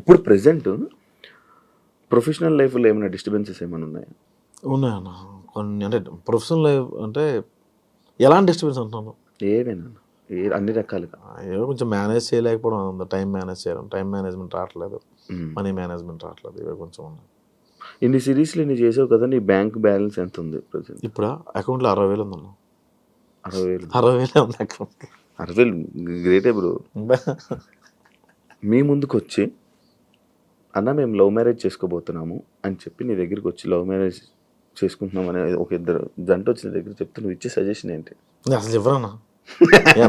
ఇప్పుడు ప్రెసెంట్ ప్రొఫెషనల్ లైఫ్లో ఏమైనా డిస్టర్బెన్సెస్ ఏమైనా ఉన్నాయా? ఉన్నాయన్న కొన్ని. అంటే ప్రొఫెషనల్ లైఫ్ అంటే ఎలాంటి డిస్టర్బెన్స్ అంటున్నాను? ఏమైనా అన్ని రకాలుగా ఏదో కొంచెం మేనేజ్ చేయలేకపోవడం, టైం మేనేజ్ చేయడం, టైం మేనేజ్మెంట్ రావట్లేదు, మనీ మేనేజ్మెంట్ రావట్లేదు, ఇవి కొంచెం ఉన్నాయి. ఇన్ని సిరీస్లు ఇన్ని చేసావు కదా, నీ బ్యాంక్ బ్యాలెన్స్ ఎంత ఉంది ప్రజెంట్? ఇప్పుడు అకౌంట్లో 60,000 ఉంది. 60,000 ఉంది అకౌంట్. 60,000 గ్రేటే బ్రో. మీ ముందుకు వచ్చి అన్న మేము లవ్ మ్యారేజ్ చేసుకోబోతున్నాము అని చెప్పి నీ దగ్గరికి వచ్చి లవ్ మ్యారేజ్ చేసుకుంటున్నాం అనే ఒక ఇద్దరు జంట వచ్చిన దగ్గర చెప్తే నువ్వు ఇచ్చే సజెషన్ ఏంటి? అసలు ఎవరన్నా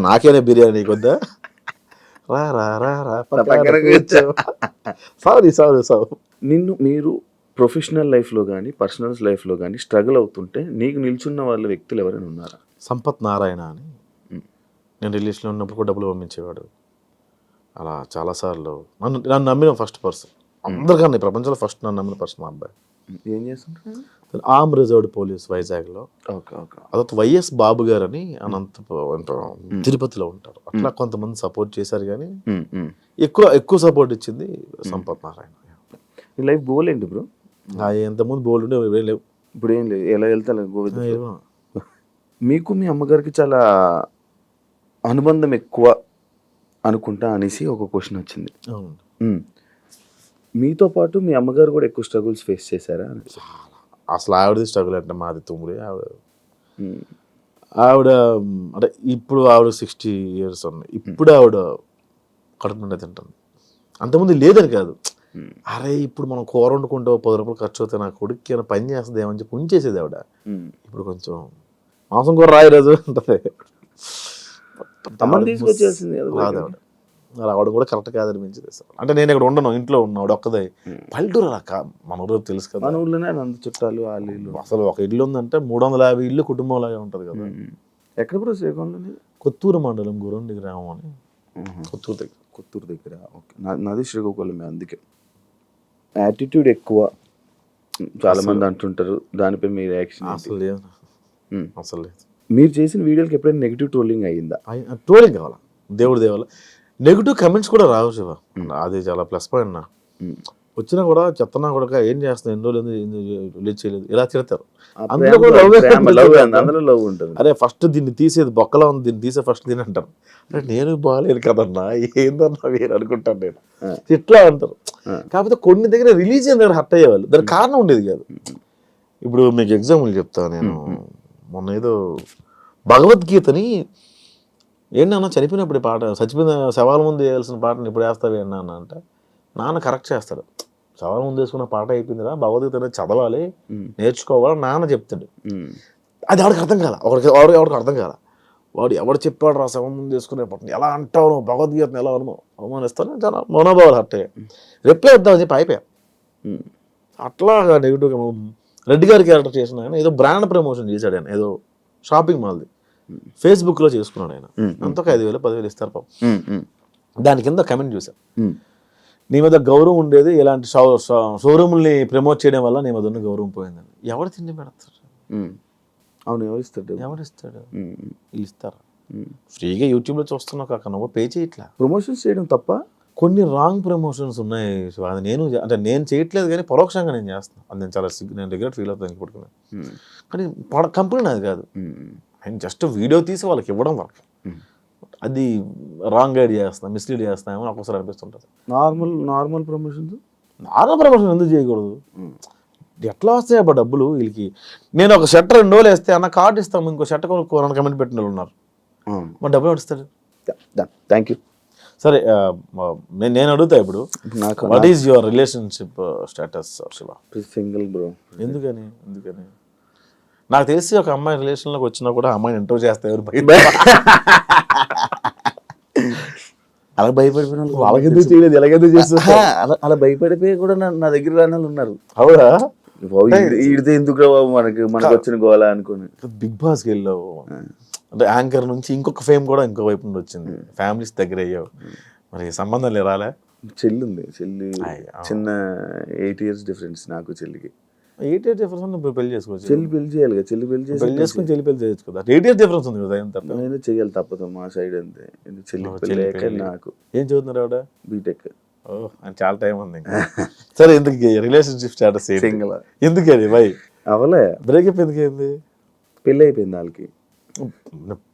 నాకేనే బిర్యానీ కొద్దా నిన్ను మీరు ప్రొఫెషనల్ లైఫ్లో కానీ పర్సనల్ లైఫ్లో కానీ స్ట్రగుల్ అవుతుంటే నీకు నిల్చున్న వాళ్ళ వ్యక్తులు ఎవరైనా ఉన్నారా? సంపత్ నారాయణ అని, నేను రిలీజ్లో ఉన్నప్పుడు కూడా డబ్బులు పంపించేవాడు. అలా చాలాసార్లు నన్ను నమ్మిన ఫస్ట్ పర్సన్, అందరికన్నా ప్రపంచంలో ఫస్ట్ నన్ను నమ్మిన పర్సన్ మా అబ్బాయి. ఏం చేస్తుంటారు? ఆర్మ్ రిజర్వ్డ్ పోలీస్ వైజాగ్లో. అదొక వైఎస్ బాబు గారు అని తిరుపతిలో ఉంటారు. అట్లా కొంతమంది సపోర్ట్ చేశారు, కానీ ఎక్కువ సపోర్ట్ ఇచ్చింది సంపత్ నారాయణ. నీ లైఫ్ గోల్ ఏంటి బ్రో? ఎంతమంది బోల్డ్ ఉండే లేవు, ఇప్పుడు ఏం లేదు, ఎలా వెళ్తా గోవింద. మీకు మీ అమ్మగారికి చాలా అనుబంధం ఎక్కువ అనుకుంటా అనేసి ఒక క్వశ్చన్ వచ్చింది. మీతో పాటు మీ అమ్మగారు కూడా ఎక్కువ స్ట్రగుల్స్ ఫేస్ చేశారా? అసలు ఆవిడది స్ట్రగుల్ అంటే మాది తుమ్ముడి. ఆవిడ అంటే ఇప్పుడు ఆవిడ 60 years ఉన్నాయి. ఇప్పుడు ఆవిడ కడుపు నిండా తింటుంది. అంతకుముందు లేదని కాదు, అరే ఇప్పుడు మనం కూర వండుకుంటే 10 రూపాయలు ఖర్చు అవుతాయి, నా కొడుకు ఏమైనా పని చేస్తుంది ఏమని చెప్పి ఉంచేసేది ఆవిడ. ఇప్పుడు కొంచెం మాంసం కూర రాయి రోజు ఉంటుంది, అమ్మని తీసుకొచ్చేసింది రాదు ఆవిడ. రావడం కూడా కరెక్ట్ కాదనిపించింది సార్. అంటే నేను ఇక్కడ ఉండను, ఇంట్లో ఉన్నాడు ఒక్కదే. పల్లెటూరు అలా మన ఊరు తెలుసు కదా, మన ఊళ్ళోనే అంత చుట్టాలు వాళ్ళు ఇల్లు. అసలు ఒక ఇల్లు ఉందంటే 350 ఇల్లు కుటుంబంలాగా ఉంటుంది కదా. ఎక్కడ బ్రో శ్రీకాకుళంలో? కొత్తూరు మండలం గురండి గ్రామం అని, కొత్తూరు దగ్గర. ఓకే, నాది శ్రీకాకుళమే. అందుకే యాటిట్యూడ్ ఎక్కువ చాలా మంది అంటుంటారు, దానిపై మీ రియాక్షన్? అసలు లేదు, అసలు లేదు. మీరు చేసిన వీడియోలకి ఎప్పుడైనా నెగిటివ్ ట్రోలింగ్ అయ్యిందా? ట్రోలింగ్ కావాలా, దేవుడి దేవాల నెగిటివ్ కమెంట్స్ కూడా రావు శివ, అది చాలా ప్లస్ పాయింట్ నా. వచ్చినా కూడా చెత్తనా కూడా ఏం చేస్తున్నావు, ఎన్ని రోజులు రిలీజ్ చేయలేదు, ఇలా తిడతారు. అందులో లవ్ ఉంటుంది. అరే ఫస్ట్ దీన్ని తీసేది బొక్కలా ఉంది, దీన్ని తీసే ఫస్ట్ దీని అంటారు. అంటే నేను బాగాలేదు కదన్నా, ఏందన్నా వేరు అనుకుంటాను నేను, ఇట్లా అంటారు. కాకపోతే కొన్ని దగ్గర రిలీజ్ అయిన దగ్గర హర్ట్ అయ్యేవాళ్ళు, దానికి కారణం ఉండేది కాదు. ఇప్పుడు మీకు ఎగ్జాంపుల్ చెప్తాను నేను. మొన్న ఏదో భగవద్గీతని ఏంటన్నా చనిపోయినప్పుడు పాట, చచ్చిపోయిన శవాల ముందు వేయాల్సిన పాటను ఇప్పుడు వేస్తావు ఏంటన్నా అంటే, నాన్న కరెక్ట్ చేస్తాడు. శవాల ముందు వేసుకున్న పాట అయిపోయిందిరా, భగవద్గీత అనేది చదవాలి, నేర్చుకోవాలి నాన్న చెప్తాడు. అది ఎవరికి అర్థం కాల, ఎవరికి అర్థం కాల. వాడు ఎవడు చెప్పాడు రా శవం ముందు వేసుకునే పాట ఎలా అంటావు, నువ్వు భగవద్గీతను ఎలా అవమానిస్తాను, చాలా మనోభావాలు హర్ట్ అయ్యాయి. రిప్లై వద్దామని చెప్పి అయిపోయా. అట్లా నెగిటివ్గా రెడ్డి గారి క్యారెక్టర్ చేసిన ఆయన ఏదో బ్రాండ్ ప్రమోషన్ చేశాడు. ఆయన ఏదో షాపింగ్ మాల్ది ఫేస్బుక్లో చేసుకున్నాడు. ఆయన అంత 5,000 10,000 ఇస్తారు పాపం. దాని కింద కమెంట్ చూసాను, నీ మీద గౌరవం ఉండేది ఇలాంటి షోరూముల్ని ప్రమోట్ చేయడం వల్ల నీ మీద ఉన్న గౌరవం పోయిందని. ఎవరు తిండి పెడతారు? అవును, ఎవరిస్తాడు? వీళ్ళు ఇస్తారా? ఫ్రీగా యూట్యూబ్లో చూస్తున్నావు కాక నువ్వు పే చేయట్లా. ప్రమోషన్స్ చేయడం తప్ప? కొన్ని రాంగ్ ప్రమోషన్స్ ఉన్నాయి. అది నేను చేయట్లేదు కానీ పరోక్షంగా నేను చేస్తాను. అది నేను రిగ్రెట్ ఫీల్ అవుతాను ఇప్పుడు. కానీ కంపెనీ నాది కాదు, ఆయన జస్ట్ వీడియో తీసి వాళ్ళకి ఇవ్వడం వరకు. అది రాంగ్ గైడ్ చేస్తాను, మిస్లీడ్ చేస్తామో నాకు ఒకసారి అనిపిస్తుంటుంది. నార్మల్ ప్రమోషన్స్ ఎందుకు చేయకూడదు? ఎట్లా వస్తాయి అబ్బా డబ్బులు వీళ్ళకి? నేను ఒక షర్ట్ 2 రోజులు వేస్తే అన్న కార్డు ఇస్తాము, ఇంకో షర్ట్ కొనుక్కోవాలని కమెంట్ పెట్టిన వాళ్ళు ఉన్నారు. మరి డబ్బులు వస్తాడు. Thank you. సరే, నేను అడుగుతా ఇప్పుడు, what is your relationship status Shiva? Single bro. ఎందుకని? నాకు తెలిసి ఒక అమ్మాయి రిలేషన్లోకి వచ్చినా కూడా అమ్మాయిని ఇంటర్వ్యూ చేస్తే ఎవరు అలా భయపడిపోయిన వాళ్ళకి ఎందుకు చేయలేదు, ఎలాగెందుకు చేస్తా అలా భయపడిపోయి కూడా నా దగ్గర రాని వాళ్ళు ఉన్నారు. అవునా? ఈడితే ఎందుకు రా బాబు మనకు వచ్చిన గోలా అనుకుని బిగ్ బాస్కి వెళ్ళావు, అంటే యాంకర్ నుంచి ఇంకొక ఫేమ్ కూడా ఇంకో వైపు నుండి వచ్చింది, ఫ్యామిలీస్ దగ్గర అయ్యావు, మరి సంబంధం రాలే? చెల్లి చిన్న 8 years డిఫరెన్స్ నాకు చెల్లికి. 8 years డిఫరెన్స్ ఉంది, పెళ్లి చేసుకోవచ్చు. చెల్లి పెళ్లి చేయాలి కదా, చెల్లి పెళ్లి చేసుకుని చెల్లి పెళ్లి చేయొచ్చు కదా. 8 years డిఫరెన్స్ ఉంది కదా, ఏం తప్ప? నేను చేయాలి తప్పదు మా సైడ్ అంతే. చెల్లి పెళ్లి నాకు. ఏం చదువుతున్నారు ఆవిడ? బీటెక్. ఓ, అని చాలా టైం ఉంది. సరే, ఎందుకు రిలేషన్షిప్ స్టేటస్ సింగిల్? ఎందుకని బై అవలే బ్రేకప్ ఎందుకైంది? పెళ్ళి అయిపోయింది వాళ్ళకి.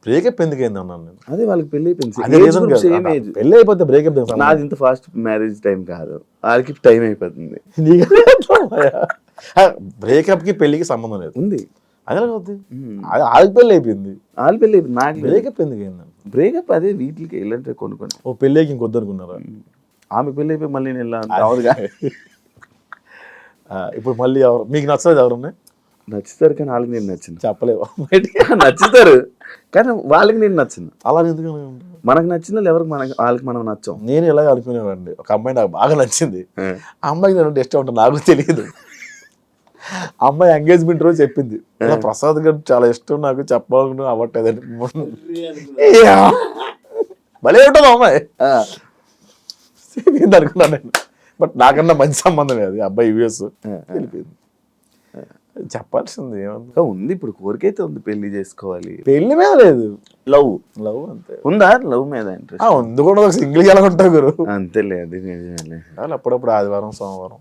బ్రేకప్ ఎందుకైంది అన్నాను నేను. అదే వాళ్ళకి పెళ్లి అయిపోయింది, పెళ్లి అయిపోతే బ్రేకప్. నాది ఇంత ఫాస్ట్ మ్యారేజ్ టైం కాదు, వాళ్ళకి టైం అయిపోతుంది. బ్రేకప్ కి పెళ్లికి సంబంధం లేదు. ఉంది. అదే వాళ్ళకి పెళ్లి అయిపోయింది, వాళ్ళ పెళ్లి అయిపోయింది, నాకు బ్రేకప్ ఎందుకైంది? బ్రేకప్ అదే వీటికి వెళ్ళంటే కొనుక్కొని. ఓ, పెళ్ళికి ఇంకొద్దు అనుకున్నారా? ఆమె పెళ్ళి అయిపోయి మళ్ళీ నేను వెళ్ళాను. ఇప్పుడు మళ్ళీ ఎవరు మీకు నచ్చలేదు? ఎవరున్నాయి నచ్చుతారు కానీ వాళ్ళకి నేను నచ్చింది చెప్పలేవు. నచ్చుతారు కానీ వాళ్ళకి నేను నచ్చింది. అలా ఎందుకు? మనకు నచ్చిన ఎవరికి వాళ్ళకి మనం నచ్చాం. నేను ఎలాగ అనుకునేవాడిని, ఒక అమ్మాయి నాకు బాగా నచ్చింది, ఆ అమ్మాయికి నేను ఇష్టం ఉంటుంది నాకు తెలియదు. అమ్మాయి ఎంగేజ్మెంట్ రోజు చెప్పింది, ప్రసాద్ గారు చాలా ఇష్టం నాకు, చెప్పాలను అవ్వట్లేదని. భలే ఉంటుంది అమ్మాయి అనుకున్నాను నేను. బట్ నాకన్నా మంచి సంబంధం లేదు, అబ్బాయి యూఎస్ వెళ్ళిపోయింది. చెప్పాల్సింది ఏమన్నా ఉంది, ఇప్పుడు కోరికైతే ఉంది, పెళ్లి చేసుకోవాలి. పెళ్లి మీద లేదు, లవ్ అంతే. ఉందా లవ్ మీద ఇంట్రెస్ట్? ఉంది కూడా, సింగిల్ గా ఎలా ఉంటావు గురు? అంతే లేదు. అప్పుడప్పుడు ఆదివారం సోమవారం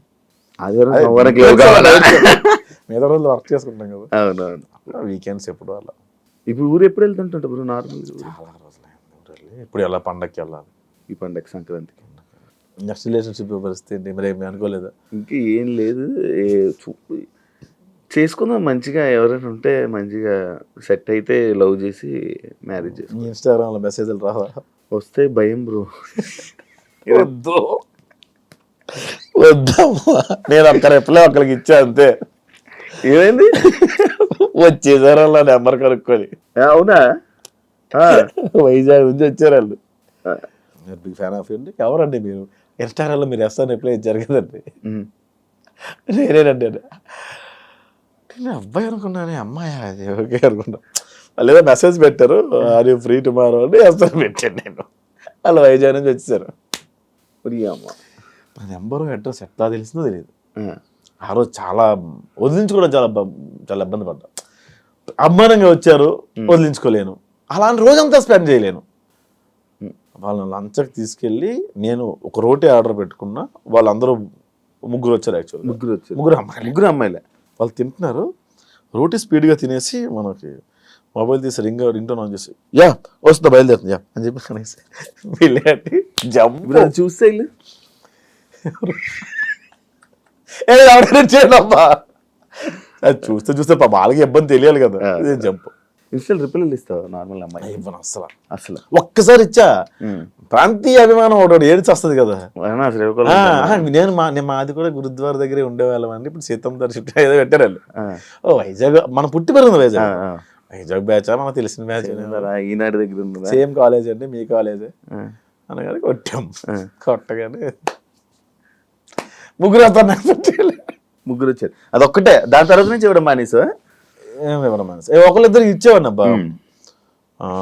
మీద రోజులు వర్క్ చేసుకుంటాం కదా. అవునవును, వీకెండ్స్ ఎప్పుడు అలా. ఇప్పుడు ఊరు ఎప్పుడు వెళ్తుంటా బ్రో? నార్మల్ చాలా రోజులు. ఇప్పుడు ఎలా పండగకి వెళ్ళాలి? ఈ పండగ సంక్రాంతికి. నెక్స్ట్ రిలేషన్షిప్ పరిస్థితి మరి ఏమి అనుకోలేదా? ఇంకా ఏం లేదు, చేసుకుందాం మంచిగా, ఎవరైనా ఉంటే మంచిగా సెట్ అయితే లవ్ చేసి మ్యారేజ్ చేసుకుందాం. ఇన్స్టాగ్రామ్ లో మెసేజ్లు రావా? వస్తే భయం బ్రో. వద్దు, వద్దమ్మా, నేను ఒక్క రిప్లై ఒక్కరికి ఇచ్చా అంతే. ఏమైంది? వచ్చేసారు వాళ్ళ నెంబర్ కనుక్కొని. అవునా? వైజాగ్ నుంచి వచ్చారు వాళ్ళు. మీరు బిగ్ ఫ్యాన్ ఆఫ్ అండి. ఎవరండి మీరు? ఇన్స్టాగ్రామ్లో మీరు ఎస్ఆర్ రిప్లై ఇచ్చారు కదండి. నేనేనండి. నేను అబ్బాయి అనుకున్నాను, అమ్మాయి అది ఓకే అనుకున్నా. వాళ్ళు ఏదో మెసేజ్ పెట్టారు, ఆర్ యూ ఫ్రీ టుమారో అని ఎస్ఆర్ పెట్టాను నేను. వాళ్ళు వైజాగ్ నుంచి వచ్చేసారు. అమ్మ, నా నెంబరు అడ్రస్ ఎట్లా తెలిసిందో తెలియదు. ఆ రోజు చాలా వదిలించుకోవడం చాలా ఇబ్బంది పడ్డా. అభిమానంగా వచ్చారు, వదిలించుకోలేను. అలాంటి రోజంతా స్పెండ్ చేయలేను. వాళ్ళని లంచ్కి తీసుకెళ్ళి నేను ఒక రోటీ ఆర్డర్ పెట్టుకున్నా. వాళ్ళందరూ ముగ్గురు వచ్చారు. యాక్చువల్లీ ముగ్గురు అమ్మాయిలే. వాళ్ళు తింటున్నారు. రోటీ స్పీడ్గా తినేసి మనకి మొబైల్ తీసి రింగ్ టోన్ ఆన్ చేసి యా వస్తుందా బయలుదేరుతుంది యా అని చెప్పి కనేసి వెళ్ళి జంప్ చూస్తే చేయడమ్మా. అది చూస్తే వాళ్ళకి ఇబ్బంది తెలియాలి కదా. జంప్ ఇన్స్టెంట్ రిప్లైలు ఇస్తావు నార్మల్ అమ్మాయి? ఇవ్వను అసలు ఒక్కసారి ఇచ్చా. ప్రాంతీయ అభిమానం ఒకటి ఏడ్చి వస్తుంది కదా. నేను మాది కూడా గురుద్వార దగ్గరే ఉండేవాళ్ళం అండి. ఇప్పుడు సీతం దర్శిట్ ఏదో పెట్టారు వాళ్ళు. ఓ వైజాగ్ మన పుట్టి పెరిగింది వైజాగ్ బ్యాచ్ మనకు తెలిసిన బ్యాచ్. ఈనాటి దగ్గర ఉంది, సేమ్ కాలేజ్ అండి మీ కాలేజే అనగానే కొట్టాం. కొట్టగానే ముగ్గురు వచ్చారు. అదొక్కటే. దాని తర్వాత నుంచి ఇవ్వడం మానేసా? ఏమివ్వడం మానేసా. ఒకళ్ళిద్దరు ఇచ్చేవాడిని అబ్బా.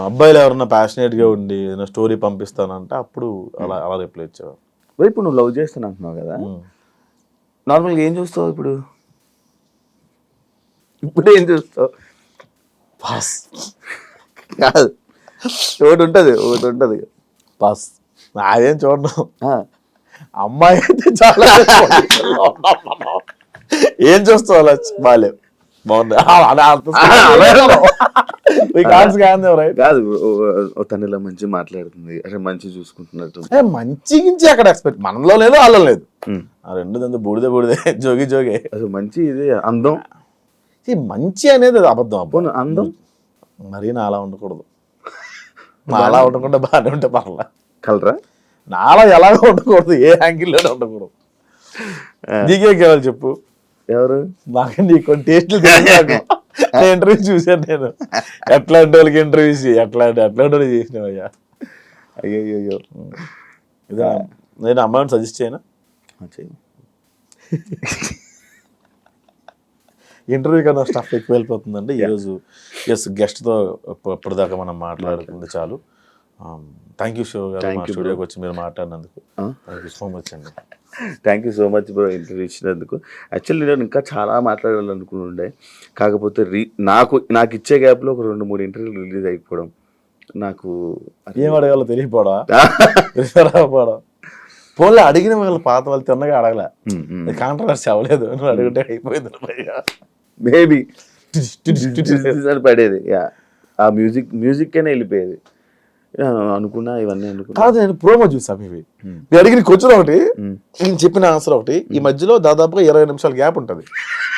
అబ్బాయిలు ఎవరన్నా ప్యాషనేట్గా ఉండి ఏదైనా స్టోరీ పంపిస్తానంటే అప్పుడు అలా రిప్లై ఇచ్చేవాడు. ఇప్పుడు నువ్వు లవ్ చేస్తాను అంటున్నావు కదా, నార్మల్గా ఏం చూస్తావు ఇప్పుడు? ఏం చూస్తావు? పాస్ కాదు, ఒకటి ఉంటుంది పాస్. నాదేం చూడను. అమ్మాయి అయితే చాలా ఏం చూస్తావు అలా బాగాలేవు కాదు. తను ఇలా మంచి మాట్లాడుతుంది, అరే మంచి చూసుకుంటున్నట్టు. మంచి అక్కడ ఎక్స్పెక్ట్ మనలో లేదు వాళ్ళలో లేదు. ఆ రెండు దంతా బూడిదే జోగి అసలు మంచి ఇది అందం. మంచి అనేది అబద్ధం. అబ్బో అందం మరీ నాలా ఉండకూడదు. నాలా ఉండకుండా బాగానే ఉంటే పర్లా. కలరా నాలా ఎలాగో ఉండకూడదు, ఏ యాంగిల్లోనే ఉండకూడదు. నీకేం కావాలి చెప్పు? ఎవరు? మాకు నీ కొన్ని టేస్ట్లు ఇంటర్వ్యూ చూసాను నేను. ఎట్లాంటి వాళ్ళకి ఇంటర్వ్యూస్ ఎట్లాంటి వాళ్ళు చేసినావయ్యా. అయ్యో ఇదా నేను అమ్మాయిని సజెస్ట్ చేయనా? ఇంటర్వ్యూ కన్నా స్టఫ్ ఎక్కువ వెళ్ళిపోతుందండి ఈరోజు. గెస్ట్తో ఇప్పటిదాకా మనం మాట్లాడుకుంది చాలు. థ్యాంక్ యూ శివ గారు, మా స్టూడియోకి వచ్చి మీరు మాట్లాడినందుకు. థ్యాంక్ యూ సో మచ్ అండి. Thank you so much bro, interview ఇచ్చినందుకు. యాక్చువల్లీ నేను ఇంకా చాలా మాట్లాడాలనుకుంటుండే, కాకపోతే నాకు ఇచ్చే గ్యాప్లో ఒక 2-3 ఇంటర్వ్యూలు రిలీజ్ అయిపోవడం, నాకు ఏం అడగాలో తెలియపోవడం. ఫోన్లో అడిగిన వాళ్ళు పాత వాళ్ళు తిన్నగా అడగలే, కాంట్రవర్సీ అవ్వలేదు. నువ్వు అడిగితే అయిపోయింది. మేబీ పడేది, ఆ మ్యూజిక్కేనే వెళ్ళిపోయేది అనుకున్నా. ఇవన్నీ కాదు, నేను ప్రోమో చూసాను. మీరు అడిగిన క్వశ్చన్ ఒకటి, నేను చెప్పిన ఆన్సర్ ఒకటి, ఈ మధ్యలో దాదాపుగా 20 నిమిషాల గ్యాప్ ఉంటుంది.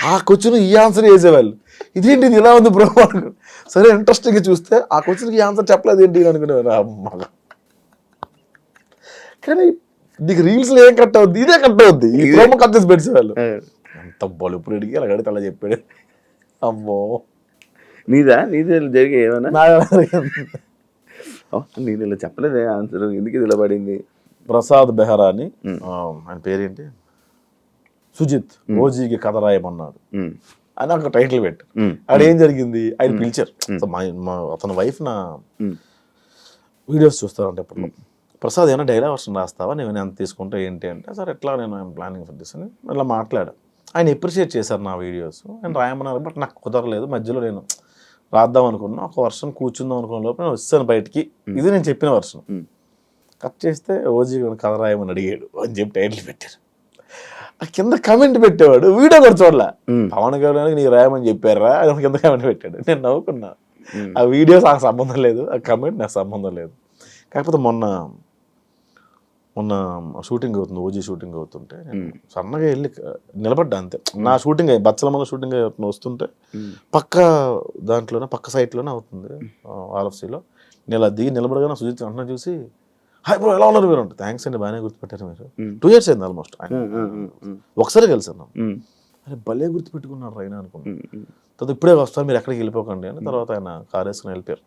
ఆ క్వశ్చన్ ఈ ఆన్సర్ వేసేవాళ్ళు. ఇదేంటి ఇది ఇలా ఉంది ప్రోమో అనుకుని. సరే ఇంట్రెస్టింగ్గా చూస్తే ఆ క్వశ్చన్కి ఈ ఆన్సర్ చెప్పలేదు ఏంటి అనుకునేవారు. అమ్మ కానీ నీకు రీల్స్లో ఏం కట్ అవుద్ది, ఇదే కట్ అవుద్ది. ఈ ప్రోమో కట్ చేసి పెట్టేవాళ్ళు. అంత బలుపుడు అడిగి అలా కడితే అలా చెప్పాడు. అమ్మో నీదే జరిగే ఏమైనా? నేను ఇలా చెప్పలేదే ఆన్సర్, ఎందుకు ఇది ఇలా పడింది? ప్రసాద్ బెహరా అని ఆయన పేరేంటి, సుజిత్ ఓజీకి కథ రాయమన్నాడు అని ఒక టైటిల్ పెట్టు. అక్కడ ఏం జరిగింది, ఆయన పిలిచారు. అతని వైఫ్ నా వీడియోస్ చూస్తారంటే అప్పుడు, ప్రసాద్ ఏమైనా డైలాగ్ వర్షన్ రాస్తావా, నేను ఎంత తీసుకుంటా ఏంటి అంటే, సార్ ఎట్లా నేను ప్లానింగ్ ఫర్ దిస్ అని అట్లా మాట్లాడా. ఆయన ఎప్రిషియేట్ చేశారు నా వీడియోస్. ఆయన రాయమన్నారు, బట్ నాకు కుదరలేదు. మధ్యలో నేను రాద్దాం అనుకున్నా, ఒక వర్షన్ కూర్చుందాం అనుకున్న లోపల నేను వచ్చాను బయటికి. ఇది నేను చెప్పిన వర్షన్ కట్ చేస్తే ఓజీ కథ రాయమని అడిగాడు అని చెప్పి టైటిల్ పెట్టారు. ఆ కింద కమెంట్ పెట్టేవాడు, వీడియో కూడా చూడలే. పవన్ కళ్యాణ్ నీకు రాయమని చెప్పారా అని కింద కమెంట్ పెట్టాడు. నేను నవ్వుకున్నా. ఆ వీడియోస్ నాకు సంబంధం లేదు, ఆ కమెంట్ నాకు సంబంధం లేదు. కాకపోతే మొన్న షూటింగ్ అవుతుంది, ఓజీ షూటింగ్ అవుతుంటే నేను సన్నగా వెళ్ళి నిలబడ్డా అంతే. నా షూటింగ్ బచ్చల మన షూటింగ్ వస్తుంటే పక్క దాంట్లోనే పక్క సైట్లోనే అవుతుంది ఆర్ఎఫ్సీలో. నేను అలా దిగి నిలబడగానే సుజిత్ అన్న చూసి హాయ్ బ్రో ఎలా ఉన్నారు మీరు అంటే థ్యాంక్స్ అండి బాగానే గుర్తుపెట్టారు మీరు 2 years అయింది ఆల్మోస్ట్ ఒకసారి కలిసాను అరే భలే గుర్తుపెట్టుకున్నారు రైనా అనుకున్నాను తర్వాత ఇప్పుడే వస్తాను మీరు ఎక్కడికి వెళ్ళిపోకండి అని తర్వాత ఆయన కార్ వేసుకుని వెళ్ళిపోయారు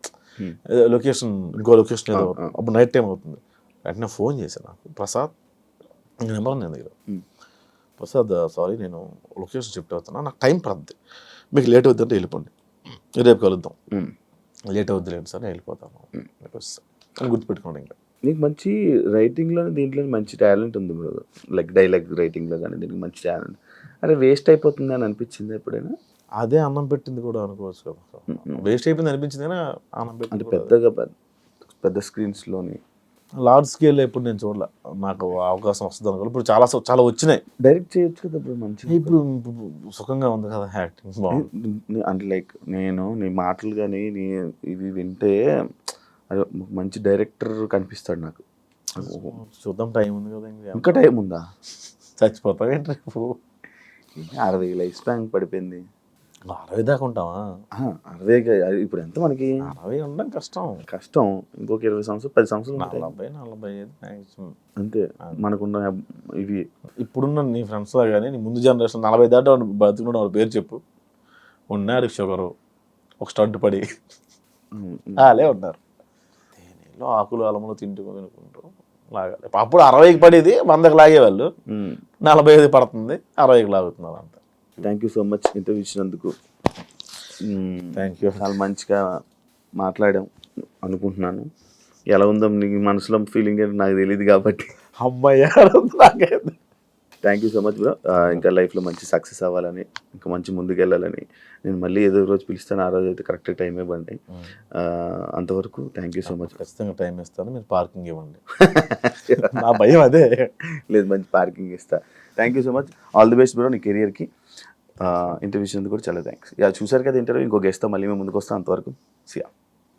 లొకేషన్ ఇంకో లొకేషన్ ఏదో అప్పుడు నైట్ టైం అవుతుంది వెంటనే ఫోన్ చేశాను నాకు ప్రసాద్ నెంబర్ నేను దగ్గర ప్రసాద్ సారీ నేను లొకేషన్ షిఫ్ట్ అవుతున్నా నాకు టైం పడుతుంది మీకు లేట్ అవుతుందంటే వెళ్ళిపోండి రేపు కలుద్దాం లేట్ అవుద్ది లేదు సార్ నేను వెళ్ళిపోతాను అని గుర్తుపెట్టుకోండి ఇంకా నీకు మంచి రైటింగ్లో దీంట్లో మంచి టాలెంట్ ఉంది బ్రో, లైక్ డైలాగ్ రైటింగ్లో కానీ దీనికి మంచి టాలెంట్. అరే వేస్ట్ అయిపోతుంది అని అనిపించింది ఎప్పుడైనా? అదే అన్నం పెట్టింది కూడా అనుకోవచ్చు కదా, వేస్ట్ అయిపోయింది అనిపించింది కానీ అన్నం అంటే పెట్టింది పెద్ద స్క్రీన్స్లోని లార్జ్ స్కేల్ ఎప్పుడు నేను చూడలే, నాకు అవకాశం వస్తుంది అనుకో. ఇప్పుడు చాలా వచ్చినాయి, డైరెక్ట్ చేయొచ్చు కదా బ్రో మంచి. ఇప్పుడు సుఖంగా ఉంది కదా యాక్టింగ్ బాగుంది. అంటే లైక్ నేను నీ మాటలు కానీ నీ ఇవి వింటే అదే మంచి డైరెక్టర్ కనిపిస్తాడు నాకు. చూద్దాం, టైం ఉంది కదా ఇంకా టైం ఉందా? చచ్చిపోతావు ఏంటి రేపు? 60 లైఫ్ స్పాన్ పడిపోయింది. 60 దాకా ఉంటావా? 60 ఇప్పుడు ఎంత మనకి? 60 ఉండడం కష్టం. ఇంకొక 20 సంవత్సరాలు 10 సంవత్సరాలు 40-45 మ్యాక్సిమం అంతే మనకున్న ఇవి. ఇప్పుడున్న నీ ఫ్రెండ్స్ లా కానీ నీ ముందు జనరేషన్ 40 దాకా బతుకున్న వాళ్ళ పేరు చెప్పు. ఉన్నారు షుగరు ఒక స్టంట్ పడి అలే ఉన్నారు, తేనెలో ఆకులు అలములు తినుకుంటూ లాగాలి. అప్పుడు 60కి పడేది 100కి లాగేవాళ్ళు, 45 పడుతుంది 60కి లాగుతున్నారు అంత. Thank you so much interview ఇచ్చినందుకు. Thank you. చాలా మంచిగా మాట్లాడాం అనుకుంటున్నాను. ఎలా ఉందో నీ మనసులో ఫీలింగ్ ఏంటో నాకు తెలియదు కాబట్టి అమ్మాయి thank you so much bro. ఇంకా లైఫ్లో మంచి సక్సెస్ అవ్వాలని, ఇంకా మంచి ముందుకు వెళ్ళాలని నేను మళ్ళీ ఏదో రోజు పిలుస్తాను. ఆ రోజు అయితే కరెక్ట్ టైం ఇవ్వండి. అంతవరకు థ్యాంక్ యూ సో మచ్. ఖచ్చితంగా టైం ఇస్తాను, మీరు పార్కింగ్ ఇవ్వండి. నా భయం అదే. లేదు, మంచి పార్కింగ్ ఇస్తా. Thank you so much, all the best bro నీ కెరియర్కి. ఇంటర్వ్యూ ఇచ్చినందుకు కూడా చాలా థ్యాంక్స్. చూసారు కదా ఇంటర్వ్యూ, ఇంకో గెస్ట్తో మళ్ళీ మేము ముందుకు వస్తాం. అంతవరకు సియా.